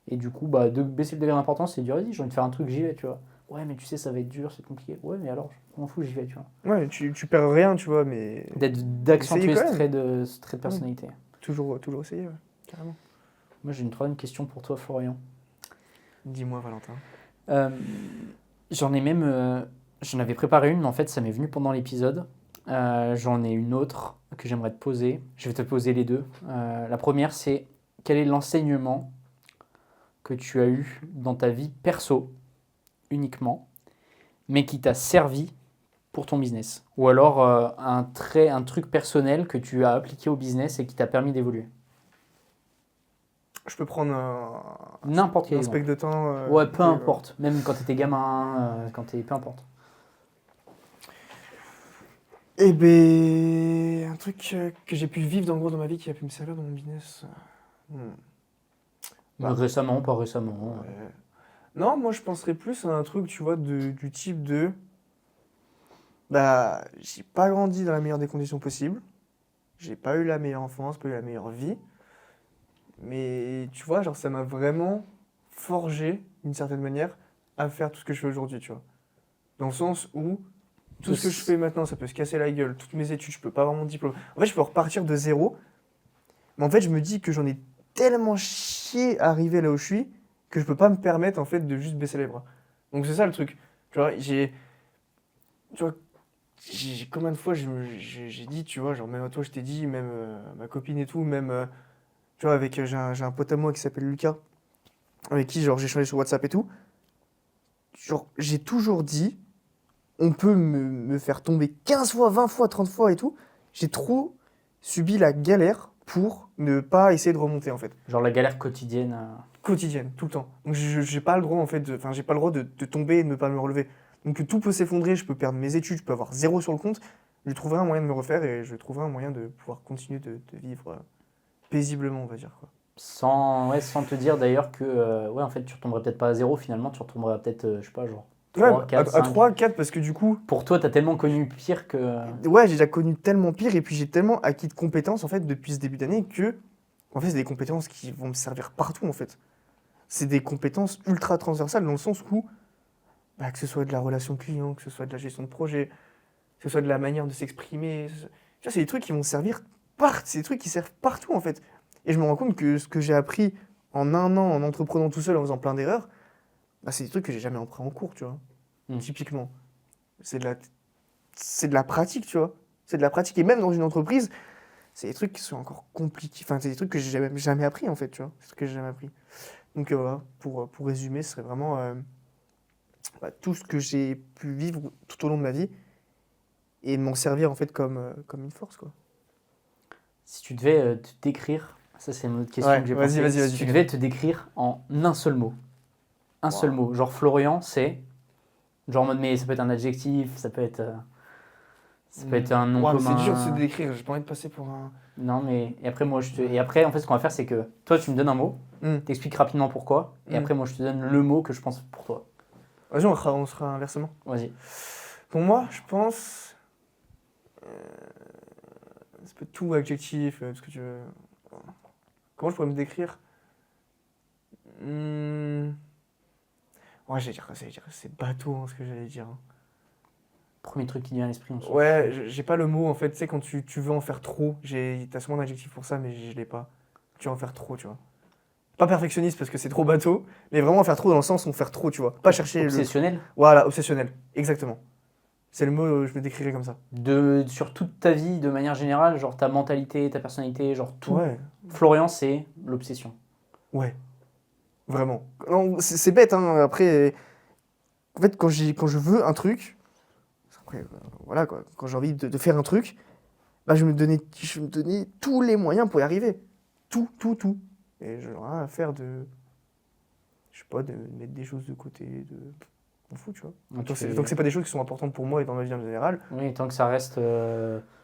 et du coup, de baisser le degré d'importance, c'est de dire, vas-y, j'ai envie de faire un truc, j'y vais, tu vois. Ouais, mais tu sais, ça va être dur, c'est compliqué. Ouais, mais alors, je m'en fous, j'y vais, tu vois. Ouais, tu perds rien, tu vois, mais... D'accentuer ce trait de personnalité. Toujours essayer, carrément. Moi, j'ai une troisième question pour toi, Florian. Dis-moi, Valentin. Euh, j'en avais préparé une, mais en fait, ça m'est venu pendant l'épisode. J'en ai une autre que j'aimerais te poser. Je vais te poser les deux. La première, c'est quel est l'enseignement que tu as eu dans ta vie perso uniquement, mais qui t'a servi pour ton business? Ou alors un truc personnel que tu as appliqué au business et qui t'a permis d'évoluer? Je peux prendre N'importe quel un exemple. spectre de temps. Ouais, peu importe. Même quand t'étais gamin, peu importe. Eh ben, un truc que j'ai pu vivre dans ma vie qui a pu me servir dans mon business. Mais récemment, pas récemment. Non, moi je penserais plus à un truc, tu vois, du type de. Bah, j'ai pas grandi dans la meilleure des conditions possibles. J'ai pas eu la meilleure enfance, pas eu la meilleure vie. Mais tu vois, genre, ça m'a vraiment forgé, d'une certaine manière, à faire tout ce que je fais aujourd'hui, tu vois. Dans le sens où tout ce que je fais maintenant, ça peut se casser la gueule. Toutes mes études, je peux pas avoir mon diplôme. En fait, je peux repartir de zéro. Mais en fait, je me dis que j'en ai tellement chié à arriver là où je suis que je peux pas me permettre, en fait, de juste baisser les bras. Donc, c'est ça le truc. Tu vois, combien de fois j'ai dit, tu vois, genre, même à toi, je t'ai dit, même ma copine et tout, même, tu vois, j'ai un pote à moi qui s'appelle Lucas, avec qui, genre, j'ai échangé sur WhatsApp et tout. Genre, j'ai toujours dit, on peut me faire tomber 15 fois, 20 fois, 30 fois et tout. J'ai trop subi la galère pour ne pas essayer de remonter, en fait. Genre la galère quotidienne. Quotidienne, tout le temps. Donc j'ai pas le droit, en fait, j'ai pas le droit de tomber et de ne pas me relever. Donc tout peut s'effondrer, je peux perdre mes études, je peux avoir zéro sur le compte. Je trouverai un moyen de me refaire et je trouverai un moyen de pouvoir continuer de vivre paisiblement, on va dire, quoi. Sans te dire d'ailleurs que en fait, tu retomberais peut-être pas à zéro finalement, tu retomberais peut-être, je sais pas, genre Ouais, 3, 4, à 5. 3, 4, parce que du coup, Pour toi, t'as tellement connu pire que. ouais, j'ai déjà connu tellement pire et puis j'ai tellement acquis de compétences, en fait, depuis ce début d'année que, en fait, c'est des compétences qui vont me servir partout, en fait. C'est des compétences ultra transversales dans le sens où, bah, que ce soit de la relation client, que ce soit de la gestion de projet, que ce soit de la manière de s'exprimer, tu vois, c'est des trucs qui vont servir c'est des trucs qui servent partout, en fait. Et je me rends compte que ce que j'ai appris en un an en entreprenant tout seul, en faisant plein d'erreurs, bah, c'est des trucs que j'ai jamais appris en cours, tu vois. Typiquement. C'est de la pratique, tu vois. C'est de la pratique. Et même dans une entreprise, c'est des trucs qui sont encore compliqués. Enfin, c'est des trucs que j'ai jamais appris, en fait, tu vois. C'est des trucs que j'ai jamais appris. Donc voilà, pour résumer, ce serait vraiment tout ce que j'ai pu vivre tout au long de ma vie et m'en servir, en fait, comme une force, quoi. Si tu devais te décrire, ça c'est une autre question Ouais, que j'ai vas-y, pensée. vas-y. Si tu devais te décrire en un seul mot, seul mot, genre Florian, c'est genre en mode, mais ça peut être un adjectif, ça peut être un nom Ouais, mais commun. c'est dur de se décrire, j'ai pas envie de passer pour un. Non, mais et après et après en fait ce qu'on va faire c'est que toi tu me donnes un mot, t'expliques rapidement pourquoi, et après moi je te donne le mot que je pense pour toi. Vas-y, on sera inversement. Vas-y. Pour moi, je pense. Ça peut être tout adjectif, ce que tu veux. Comment je pourrais me décrire? Ouais, j'allais dire, c'est bateau, hein, ce que j'allais dire. Premier truc qui vient à l'esprit. Ouais, j'ai pas le mot, en fait. Tu sais, quand tu veux en faire trop, t'as sûrement un adjectif pour ça, mais je l'ai pas. Tu veux en faire trop, tu vois. Pas perfectionniste parce que c'est trop bateau, mais vraiment en faire trop dans le sens où en faire trop, tu vois. Pas chercher obsessionnel. Voilà, obsessionnel, exactement. C'est le mot, je me décrirais comme ça. Sur toute ta vie, de manière générale, genre ta mentalité, ta personnalité, genre tout. Ouais. Florian, c'est l'obsession. Ouais. Vraiment. Non, c'est bête, hein. Après, en fait, quand je veux un truc, après, voilà quoi, quand j'ai envie de faire un truc, bah, je me donnais tous les moyens pour y arriver. Tout. Et je n'ai rien à faire je sais pas, de mettre des choses de côté, m'en fous, tu vois. Donc c'est pas des choses qui sont importantes pour moi et dans ma vie en général. Oui, tant que ça reste.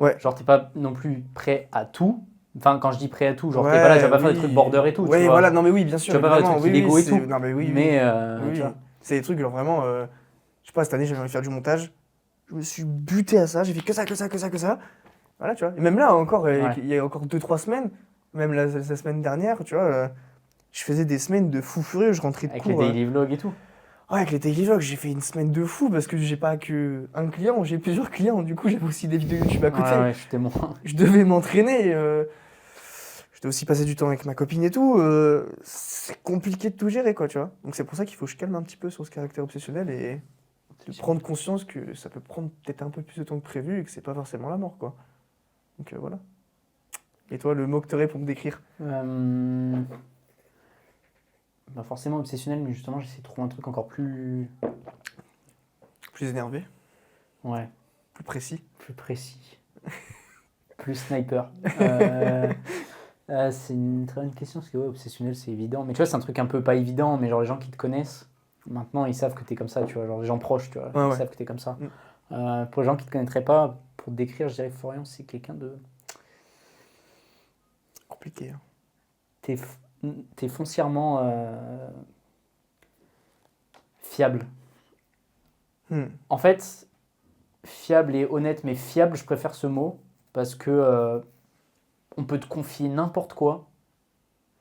Ouais. Genre, t'es pas non plus prêt à tout. Enfin, quand je dis prêt à tout, genre, t'es pas là, tu vas pas faire des trucs border et tout. Ouais, tu vois. voilà, non, mais oui, bien sûr. Tu vas pas faire des trucs illégaux et tout. Non, mais oui. Mais, oui. tu vois. C'est des trucs, genre vraiment. Je sais pas, cette année, j'avais envie de faire du montage. Je me suis buté à ça, j'ai fait que ça. Voilà, tu vois. Et même là, encore, il y a encore 2-3 semaines, même la semaine dernière, tu vois, je faisais des semaines de fou furieux, je rentrais de avec cours. Avec les daily vlogs et tout. Ouais, avec les daily vlogs, j'ai fait une semaine de fou parce que j'ai pas que un client, j'ai plusieurs clients. Du coup, j'avais aussi des vidéos YouTube à côté. Ouais, je suis témoin. Je devais m'entraîner. je dois aussi passer du temps avec ma copine et tout. C'est compliqué de tout gérer, quoi, tu vois. Donc c'est pour ça qu'il faut que je calme un petit peu sur ce caractère obsessionnel et de prendre conscience que ça peut prendre peut-être un peu plus de temps que prévu et que c'est pas forcément la mort, quoi. Donc voilà. Et toi, le mot que t'aurais pour me décrire? Bah forcément obsessionnel, mais justement, j'essaie de trouver un truc encore plus... Plus énervé, Ouais, plus précis. plus précis. Plus sniper. C'est une très bonne question, parce que ouais, obsessionnel, c'est évident. Mais tu vois, c'est un truc un peu pas évident, mais genre les gens qui te connaissent, maintenant, ils savent que t'es comme ça, tu vois. Genre les gens proches, tu vois, Ouais, ils ouais. savent que t'es comme ça. Pour les gens qui te connaîtraient pas, pour te décrire, je dirais que Florian, c'est quelqu'un de... Compliqué, hein. T'es foncièrement fiable. En fait, fiable et honnête, mais fiable, je préfère ce mot parce que on peut te confier n'importe quoi.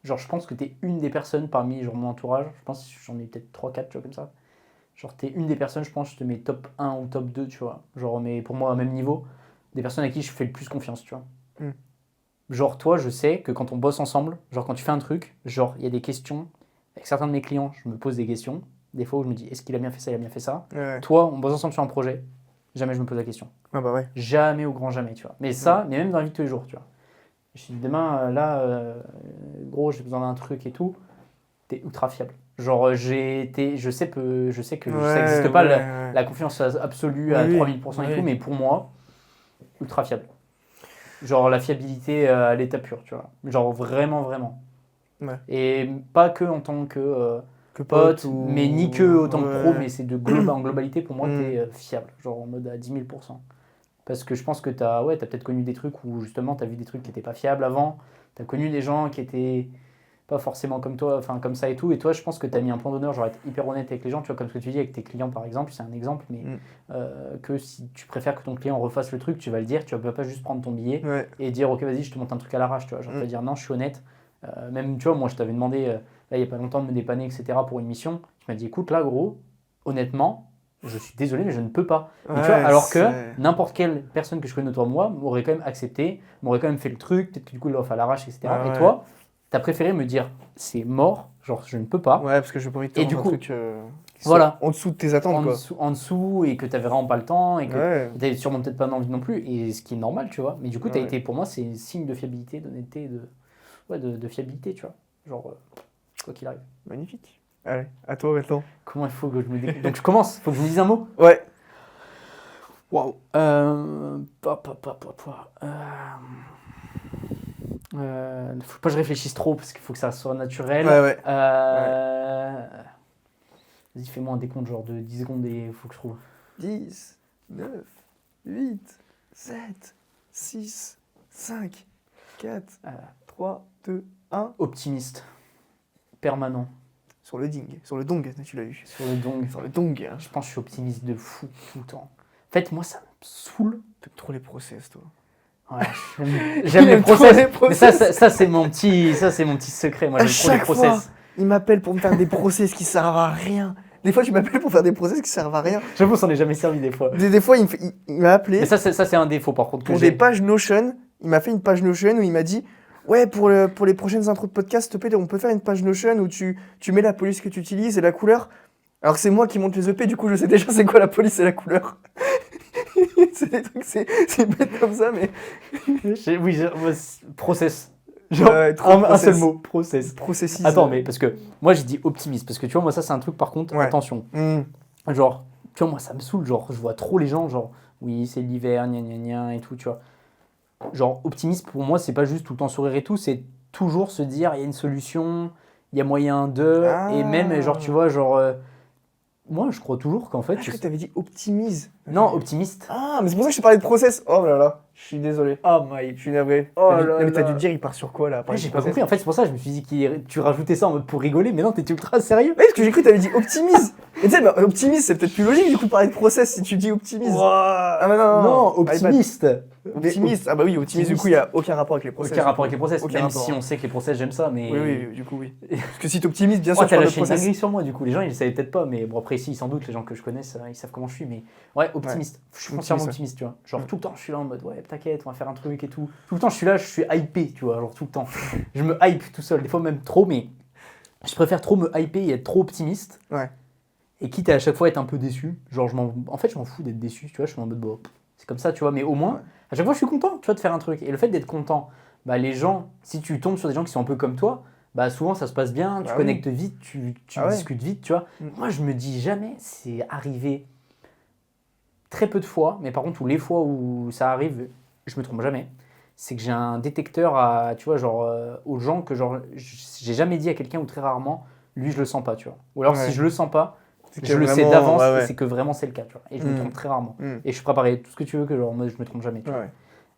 Genre, je pense que t'es une des personnes parmi genre, mon entourage. Je pense que j'en ai peut-être 3-4, tu vois, comme ça. Genre, t'es une des personnes, je pense, je te mets top 1 ou top 2, tu vois. Genre, mais pour moi, au même niveau, des personnes à qui je fais le plus confiance, tu vois. Genre, toi, je sais que quand on bosse ensemble, genre, quand tu fais un truc, genre, il y a des questions. Avec certains de mes clients, je me pose des questions. Des fois où je me dis, est-ce qu'il a bien fait ça, il a bien fait ça. Ouais. Toi, on bosse ensemble sur un projet. Jamais je me pose la question. Ah bah ouais. Jamais au grand jamais, tu vois. Mais ça, mais même dans la vie de tous les jours, tu vois. Je dis, demain, gros, j'ai besoin d'un truc et tout. T'es ultra fiable. Genre, je sais que ça n'existe pas la confiance absolue à Oui, 3000% et oui. tout, mais pour moi, ultra fiable. Genre la fiabilité à l'état pur, tu vois. Genre vraiment, vraiment. Ouais. Et pas que en tant que Que pote, ou... mais ni que autant que pro, Ouais. mais c'est en globalité, pour moi, t'es fiable. Genre en mode à 10 000%. Parce que je pense que t'as peut-être connu des trucs où justement t'as vu des trucs qui n'étaient pas fiables avant. T'as connu des gens qui étaient pas forcément comme toi, enfin comme ça et tout. Et toi, je pense que t'as mis un point d'honneur, genre être hyper honnête avec les gens. Tu vois, comme ce que tu dis avec tes clients par exemple, c'est un exemple, mais que si tu préfères que ton client refasse le truc, tu vas le dire. Tu vas pas juste prendre ton billet et dire ok, vas-y, je te monte un truc à l'arrache. Tu vois, genre tu vas dire non, je suis honnête. Même, tu vois, moi je t'avais demandé, là il y a pas longtemps, de me dépanner, etc. pour une mission. Tu m'as dit écoute, là, gros, honnêtement, je suis désolé, mais je ne peux pas. Et tu vois, alors que n'importe quelle personne que je connais autour de moi m'aurait quand même accepté, m'aurait quand même fait le truc, peut-être que du coup il l'offre à l'arrache, etc. Et toi, t'as préféré me dire c'est mort, genre je ne peux pas. Ouais, parce que je peux pas te du coup, un truc voilà, en dessous de tes attentes, quoi. En dessous, et que t'avais vraiment pas le temps, et que Ouais. t'avais sûrement peut-être pas envie non plus, et ce qui est normal, tu vois. Mais du coup, t'as Ouais. été, pour moi, c'est un signe de fiabilité, d'honnêteté, de fiabilité, tu vois. Genre, quoi qu'il arrive. Magnifique. Allez, à toi maintenant. Comment il faut que je me décide? Donc je commence, faut que je me dise un mot. Ouais. Waouh. Faut pas que je réfléchisse trop parce qu'il faut que ça soit naturel. Ouais. Vas-y, fais-moi un décompte genre de 10 secondes et il faut que je trouve. 10, 9, 8, 7, 6, 5, 4, 3, 2, 1. Optimiste. Permanent. Sur le dong, tu l'as eu. Sur le dong. Sur le dong. Je pense que je suis optimiste de fou tout le temps. En fait, moi, ça me saoule. T'aimes trop les process, toi. Ouais, j'aime les process. Mais ça c'est mon petit secret. Moi, j'aime trop les process. Fois, il m'appelle pour me faire des process qui servent à rien. Des fois, tu m'appelles pour faire des process qui servent à rien. J'avoue, ça n'en est jamais servi des fois. Des fois, il m'a appelé. Mais ça, c'est un défaut par contre. Pour des pages Notion, il m'a fait une page Notion où il m'a dit ouais, pour les prochaines intros de podcast, s'il te plaît, on peut faire une page Notion où tu mets la police que tu utilises et la couleur. Alors que c'est moi qui monte les EP, du coup, je sais déjà c'est quoi la police et la couleur. C'est des trucs, c'est bête comme ça, mais. Process. Genre, un seul mot, process. Processis. Attends, mais parce que moi j'ai dit optimiste, parce que tu vois, moi ça c'est un truc par contre, attention. Genre, tu vois, moi ça me saoule, genre, je vois trop les gens, genre, oui, c'est l'hiver, gna gna gna et tout, tu vois. Genre, optimiste pour moi, c'est pas juste tout le temps sourire et tout, c'est toujours se dire, il y a une solution, il y a moyen de. Et même, genre, tu vois, genre. Moi, je crois toujours qu'en fait. Je crois que t'avais dit optimise. Non, optimiste. Ah, mais c'est pour ça que je t'ai parlé de process. Oh là là, je suis désolé. Oh my. Je suis navré. Oh là là. Mais t'as dû te dire, il part sur quoi là? J'ai pas compris. En fait, c'est pour ça que je me suis dit que tu rajoutais ça en mode pour rigoler, mais non, t'es ultra sérieux. Ouais, parce que j'ai cru que t'avais dit optimise. Et tu sais, bah, optimise, c'est peut-être plus logique du coup de parler de process si tu dis optimise. Ah, mais non, optimiste. Optimiste. Ah bah oui, optimiste, du coup, il n'y a aucun rapport avec les process. Aucun rapport avec les process, aucun même rapport. si on sait que les process, j'aime ça, mais. Oui, du coup, oui. Parce que si t'optimises, bien sûr, Oh, tu t'as parles de lâché une process. dinguerie sur moi, du coup. Les gens, ils le savaient peut-être pas, mais bon, après, si, sans doute, les gens que je connais, ils savent comment je suis, mais. Ouais, optimiste. Je suis Optimiste, foncièrement ouais. optimiste, tu vois. Genre tout le temps, je suis là en mode, ouais, t'inquiète, on va faire un truc et tout. Tout le temps, je suis là, je suis hypé, tu vois, genre tout le temps. Je me hype tout seul, des fois même trop, mais je préfère trop me hyper et être trop optimiste. Ouais. Et quitte à chaque fois être un peu déçu. Genre, en fait, je m'en fous d'être déçu, tu vois. Je suis en mode, bon, c'est comme ça, tu vois. Mais au moins, Ouais. à chaque fois, je suis content, tu vois, de faire un truc. Et le fait d'être content, bah, les gens, si tu tombes sur des gens qui sont un peu comme toi, bah, souvent, ça se passe bien, tu Bah oui. connectes vite, tu Ah ouais. discutes vite, tu vois. Mm. Moi, je me dis jamais, c'est arrivé très peu de fois, mais par contre, tous les fois où ça arrive, je me trompe jamais. C'est que j'ai un détecteur à, tu vois, genre, aux gens que, genre, j'ai jamais dit à quelqu'un ou très rarement, lui, je le sens pas, tu vois. Ou alors, Ouais. si je le sens pas, C'est je que le sais vraiment, d'avance ouais, et ouais. c'est que vraiment c'est le cas, tu vois. Et je me Mm. trompe très rarement. Mm. Et je suis préparé tout ce que tu veux, que genre, moi, je me trompe jamais, tu vois. Ouais.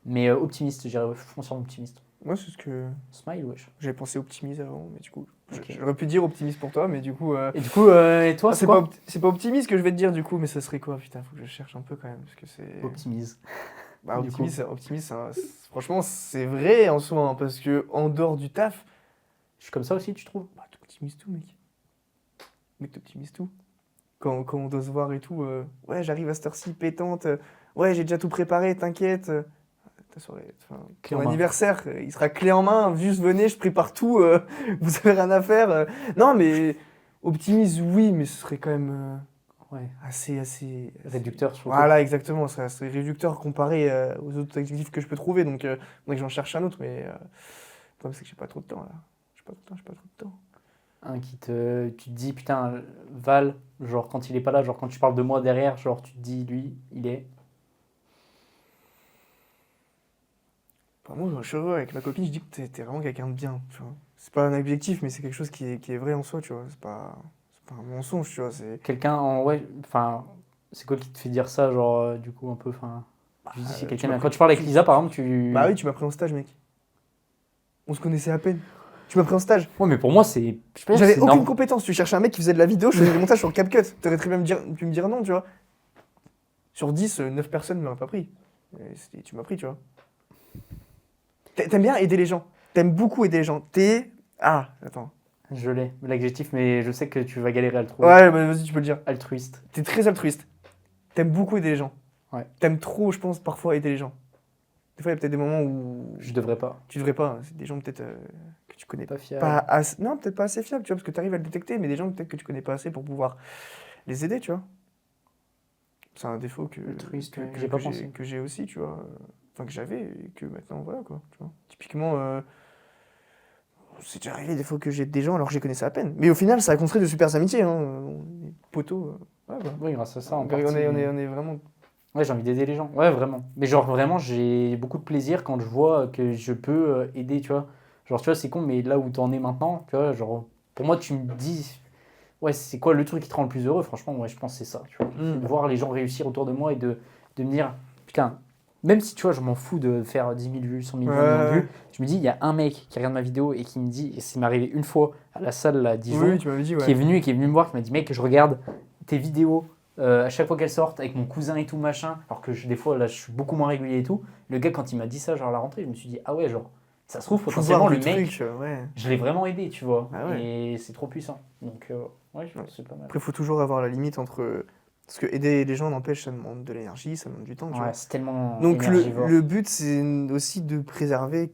Mais optimiste, je dirais foncièrement optimiste. Moi, c'est ce que Smile, wesh. j'avais pensé optimiste avant, mais du coup, Ok. j'aurais pu dire optimiste pour toi, mais du coup. Et du coup, et toi, Ah, c'est quoi c'est pas optimiste que je vais te dire du coup, mais ça serait quoi? Putain, faut que je cherche un peu quand même, parce que c'est. Optimise. Bah, du optimiste, optimiste, franchement, c'est vrai en soi, hein, parce que en dehors du taf, Je suis comme ça aussi, tu trouves? bah, t'optimises tout, mec. Mec, t'optimises tout. Quand on doit se voir et tout, ouais, j'arrive à cette heure-ci pétante, ouais, j'ai déjà tout préparé, t'inquiète. Ta soirée, enfin, Clé ton en main. anniversaire, il sera clé en main, juste venez, je prépare tout, vous avez rien à faire. Non, mais optimise, oui, mais ce serait quand même Ouais. assez. Réducteur sur le Voilà, exactement, ça serait réducteur comparé aux autres adjectifs que je peux trouver, donc faudrait que j'en cherche un autre, mais le problème c'est que j'ai pas trop de temps là. J'ai pas trop de temps. Un qui tu te dis, putain, Val, genre quand il est pas là, genre quand tu parles de moi derrière, genre tu te dis, lui, il est. Enfin, moi, je suis heureux avec ma copine, je dis que t'es vraiment quelqu'un de bien, tu vois. C'est pas un objectif, mais c'est quelque chose qui est vrai en soi, tu vois. C'est pas un mensonge, tu vois. Quelqu'un en. Ouais, enfin, c'est quoi qui te fait dire ça, genre, du coup, un peu, enfin. Je dis, c'est Tu quelqu'un m'as bien. pris- Quand tu parles avec Lisa, par exemple, Bah oui, tu m'as pris en stage, mec. On se connaissait à peine. Tu m'as pris en stage. Ouais, mais pour moi, c'est. Je sais pas, J'avais c'est aucune normal. compétence. Tu cherchais un mec qui faisait de la vidéo, je faisais du montage sur CapCut. T'aurais très bien pu me dire non, tu vois. Sur 10, 9 personnes ne m'auraient pas pris. Tu m'as pris, tu vois. T'aimes bien aider les gens. T'aimes beaucoup aider les gens. Ah, attends. Je l'ai, l'adjectif, mais je sais que tu vas galérer à le trouver. Ouais, bah, vas-y, tu peux le dire. Altruiste. T'es très altruiste. T'aimes beaucoup aider les gens. Ouais. T'aimes trop, je pense, parfois aider les gens. Des fois, il y a peut-être des moments où Je devrais pas. tu devrais pas. C'est des gens peut-être que tu connais Pas fiable. pas assez. Non, peut-être pas assez fiable, tu vois, parce que tu arrives à le détecter, mais des gens peut-être que tu connais pas assez pour pouvoir les aider, tu vois. C'est un défaut Altruiste, ouais, que j'ai pas pensé. que j'ai aussi, tu vois. Enfin, que j'avais et que maintenant, voilà, quoi. Tu vois. Typiquement, c'est déjà arrivé des fois que j'aide des gens alors que je les connaissais à peine. Mais au final, ça a construit de super amitiés, hein. On est poteaux. Ouais, voilà. Oui, grâce à ça, en on, partie. on est vraiment. Ouais, j'ai envie d'aider les gens. Ouais, vraiment. Mais genre, vraiment, j'ai beaucoup de plaisir quand je vois que je peux aider, tu vois. Genre, tu vois, c'est con, mais là où t'en es maintenant, tu vois, genre, pour moi, tu me dis, ouais, c'est quoi le truc qui te rend le plus heureux? Franchement, ouais, je pense que c'est ça, tu vois. C'est de voir les gens réussir autour de moi et de me dire, putain, même si, tu vois, je m'en fous de faire 10 000 vues, 100 000 vues, 1 million de Ouais. vues, je me dis, il y a un mec qui regarde ma vidéo et qui me dit, et c'est m'arrivé une fois à la salle, là, à Dijon, Oui, tu m'avais dit, qui est ouais. venu me voir, qui m'a dit, mec, je regarde tes vidéos à chaque fois qu'elles sortent avec mon cousin et tout machin, alors que des fois là je suis beaucoup moins régulier et tout. Le gars, quand il m'a dit ça, genre à la rentrée, je me suis dit, ah ouais, genre ça se trouve potentiellement Pouvoir le du mec, truc, ouais. je l'ai vraiment aidé, tu vois. Ah ouais. Et c'est trop puissant. Donc ouais, je pense que c'est pas mal. Après, il faut toujours avoir la limite entre. Parce que aider les gens, n'empêche, ça demande de l'énergie, ça demande du temps, tu vois. Ouais, c'est tellement Donc énergivore. le but, c'est aussi de préserver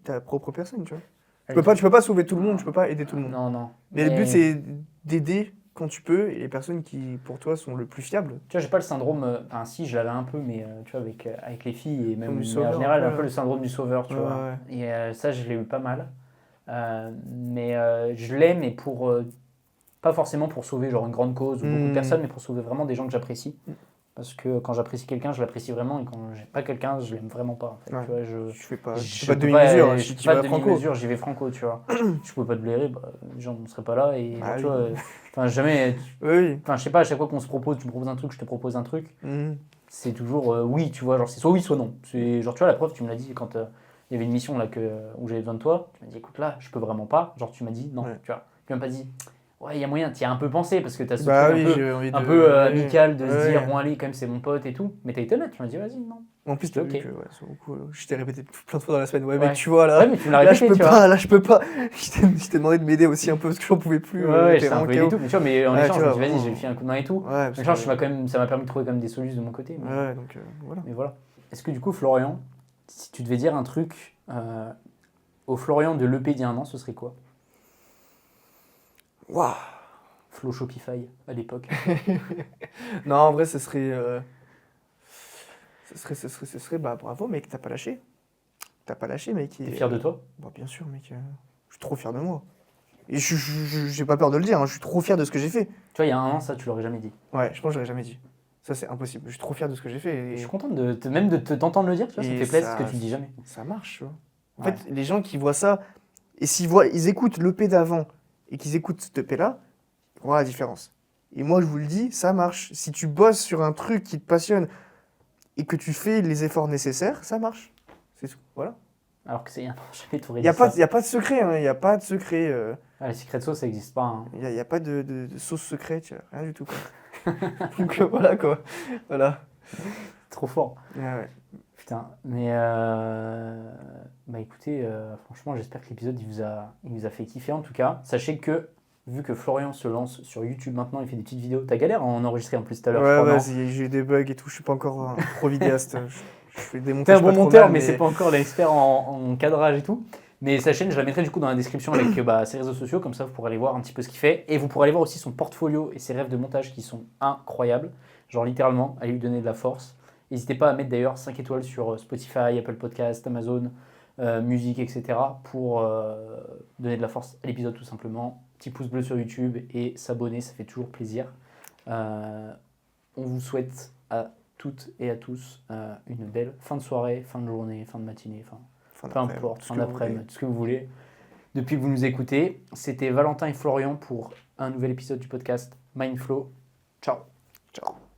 ta propre personne, tu vois. Elle- Tu peux pas sauver tout le monde, tu peux pas aider tout le monde. Non, non. Mais le but, c'est d'aider quand tu peux et les personnes qui, pour toi, sont le plus fiables. Tu vois, j'ai pas le syndrome. Enfin, si, je l'avais un peu, mais tu vois, avec les filles et même Comme du mais en sauveur, général, un un peu, peu là. le syndrome du sauveur, tu Ouais, vois. ouais. Et ça, je l'ai eu pas mal. Mais je l'ai, mais pour. Pas forcément pour sauver genre une grande cause ou beaucoup de personnes, mais pour sauver vraiment des gens que j'apprécie. Parce que quand j'apprécie quelqu'un, je l'apprécie vraiment, et quand j'aime pas quelqu'un, je l'aime vraiment pas. En fait, Ouais. tu vois, je Tu fais pas peux de demi-mesure, je tu fais pas vas de franco. demi-mesure, j'y vais franco, tu vois. Je peux pas te blairer, bah, les gens ne seraient pas là et Bah genre, tu oui. vois, enfin jamais, Oui. enfin je sais pas, à chaque fois qu'on se propose, tu me proposes un truc, je te propose un truc, Mhm. c'est toujours oui, tu vois, genre c'est soit oui, soit non. C'est genre tu vois la preuve, tu me l'as dit quand il y avait une mission là où j'avais besoin de toi, tu m'as dit écoute là, je peux vraiment pas, genre tu m'as dit non, Ouais. tu vois. Tu m'as pas dit ouais, il y a moyen, tu y as un peu pensé parce que tu as ce Bah truc oui, un peu j'ai envie un de. peu Ouais, amical de se dire ouais. bon allez quand même c'est mon pote et tout, mais t'as été honnête, tu m'as dit vas-y non, En plus, tu as Ok. vu que sur le coup, je t'ai répété plein de fois dans la semaine. Ouais, Ouais. mais tu vois, là, Ouais, mais tu me l'as là, je répété, peux tu vois. pas, là, je peux pas. Je t'ai demandé de m'aider aussi un peu parce que j'en pouvais plus. Ouais, j'étais j'étais un vraiment peu aidé et KO. tout. Mais tu vois, mais en Ouais, échange, tu je me vois, dis, vas-y, vraiment. je vais filer un coup de main et tout. Ouais, parce En échange, que- ça m'a permis de trouver quand même des solutions de mon côté. Ouais, donc voilà. Mais voilà. Est-ce que du coup, Florian, si tu devais dire un truc au Florian de l'EP d'il y a un an, ce serait quoi? Waouh. Flow Shopify à l'époque. Non, en vrai, ce serait, bah bravo, mec, t'as pas lâché. T'as pas lâché, mec. T'es fier de toi? Bah, bien sûr, mec. Je suis trop fier de moi. Et j'ai pas peur de le dire, hein, je suis trop fier de ce que j'ai fait. Tu vois, il y a un an, ça, tu l'aurais jamais dit. Ouais, je pense que je l'aurais jamais dit. Ça, c'est impossible. Je suis trop fier de ce que j'ai fait. Je Et suis content même de t'entendre le dire, tu vois, ça me Et fait plaisir ça- ce que tu le dis jamais. ça marche, tu vois. En Ouais. fait, les gens qui voient ça, et ils écoutent l'EP d'avant et qu'ils écoutent cet EP-là, ils voient la différence. Et moi, je vous le dis, ça marche. Si tu bosses sur un truc qui te passionne et que tu fais les efforts nécessaires, ça marche. C'est tout. Voilà. Alors que c'est un an, jamais t'aurais Il dit n'y a, ça. y a pas de secret, hein. Il n'y a pas de secret. Ah, les secrets de sauce, ça n'existe pas. Hein. Il n'y a pas de sauce secrète, rien du tout, quoi. Donc voilà, quoi. Voilà. Trop fort. Ouais. Putain, mais bah écoutez, franchement, j'espère que l'épisode il vous a fait kiffer en tout cas. Sachez que, vu que Florian se lance sur YouTube maintenant, il fait des petites vidéos. T'as galère à en enregistrer en plus tout à l'heure, je Ouais, crois, non? vas-y, j'ai eu des bugs et tout. Je suis pas encore un pro vidéaste. Je fais des T'es montages un bon pas trop monteur, mal, mais c'est pas encore l'expert en cadrage et tout. Mais sa chaîne, je la mettrai du coup dans la description avec ses réseaux sociaux, comme ça vous pourrez aller voir un petit peu ce qu'il fait. Et vous pourrez aller voir aussi son portfolio et ses rêves de montage qui sont incroyables. Genre littéralement, allez lui donner de la force. N'hésitez pas à mettre d'ailleurs 5 étoiles sur Spotify, Apple Podcast, Amazon, Musique, etc. pour donner de la force à l'épisode tout simplement. Petit pouce bleu sur YouTube et s'abonner, ça fait toujours plaisir. On vous souhaite à toutes et à tous une belle fin de soirée, fin de journée, fin de matinée, peu importe, fin d'après-midi, tout ce que vous voulez. Depuis que vous nous écoutez, c'était Valentin et Florian pour un nouvel épisode du podcast Mindflow. Ciao. Ciao.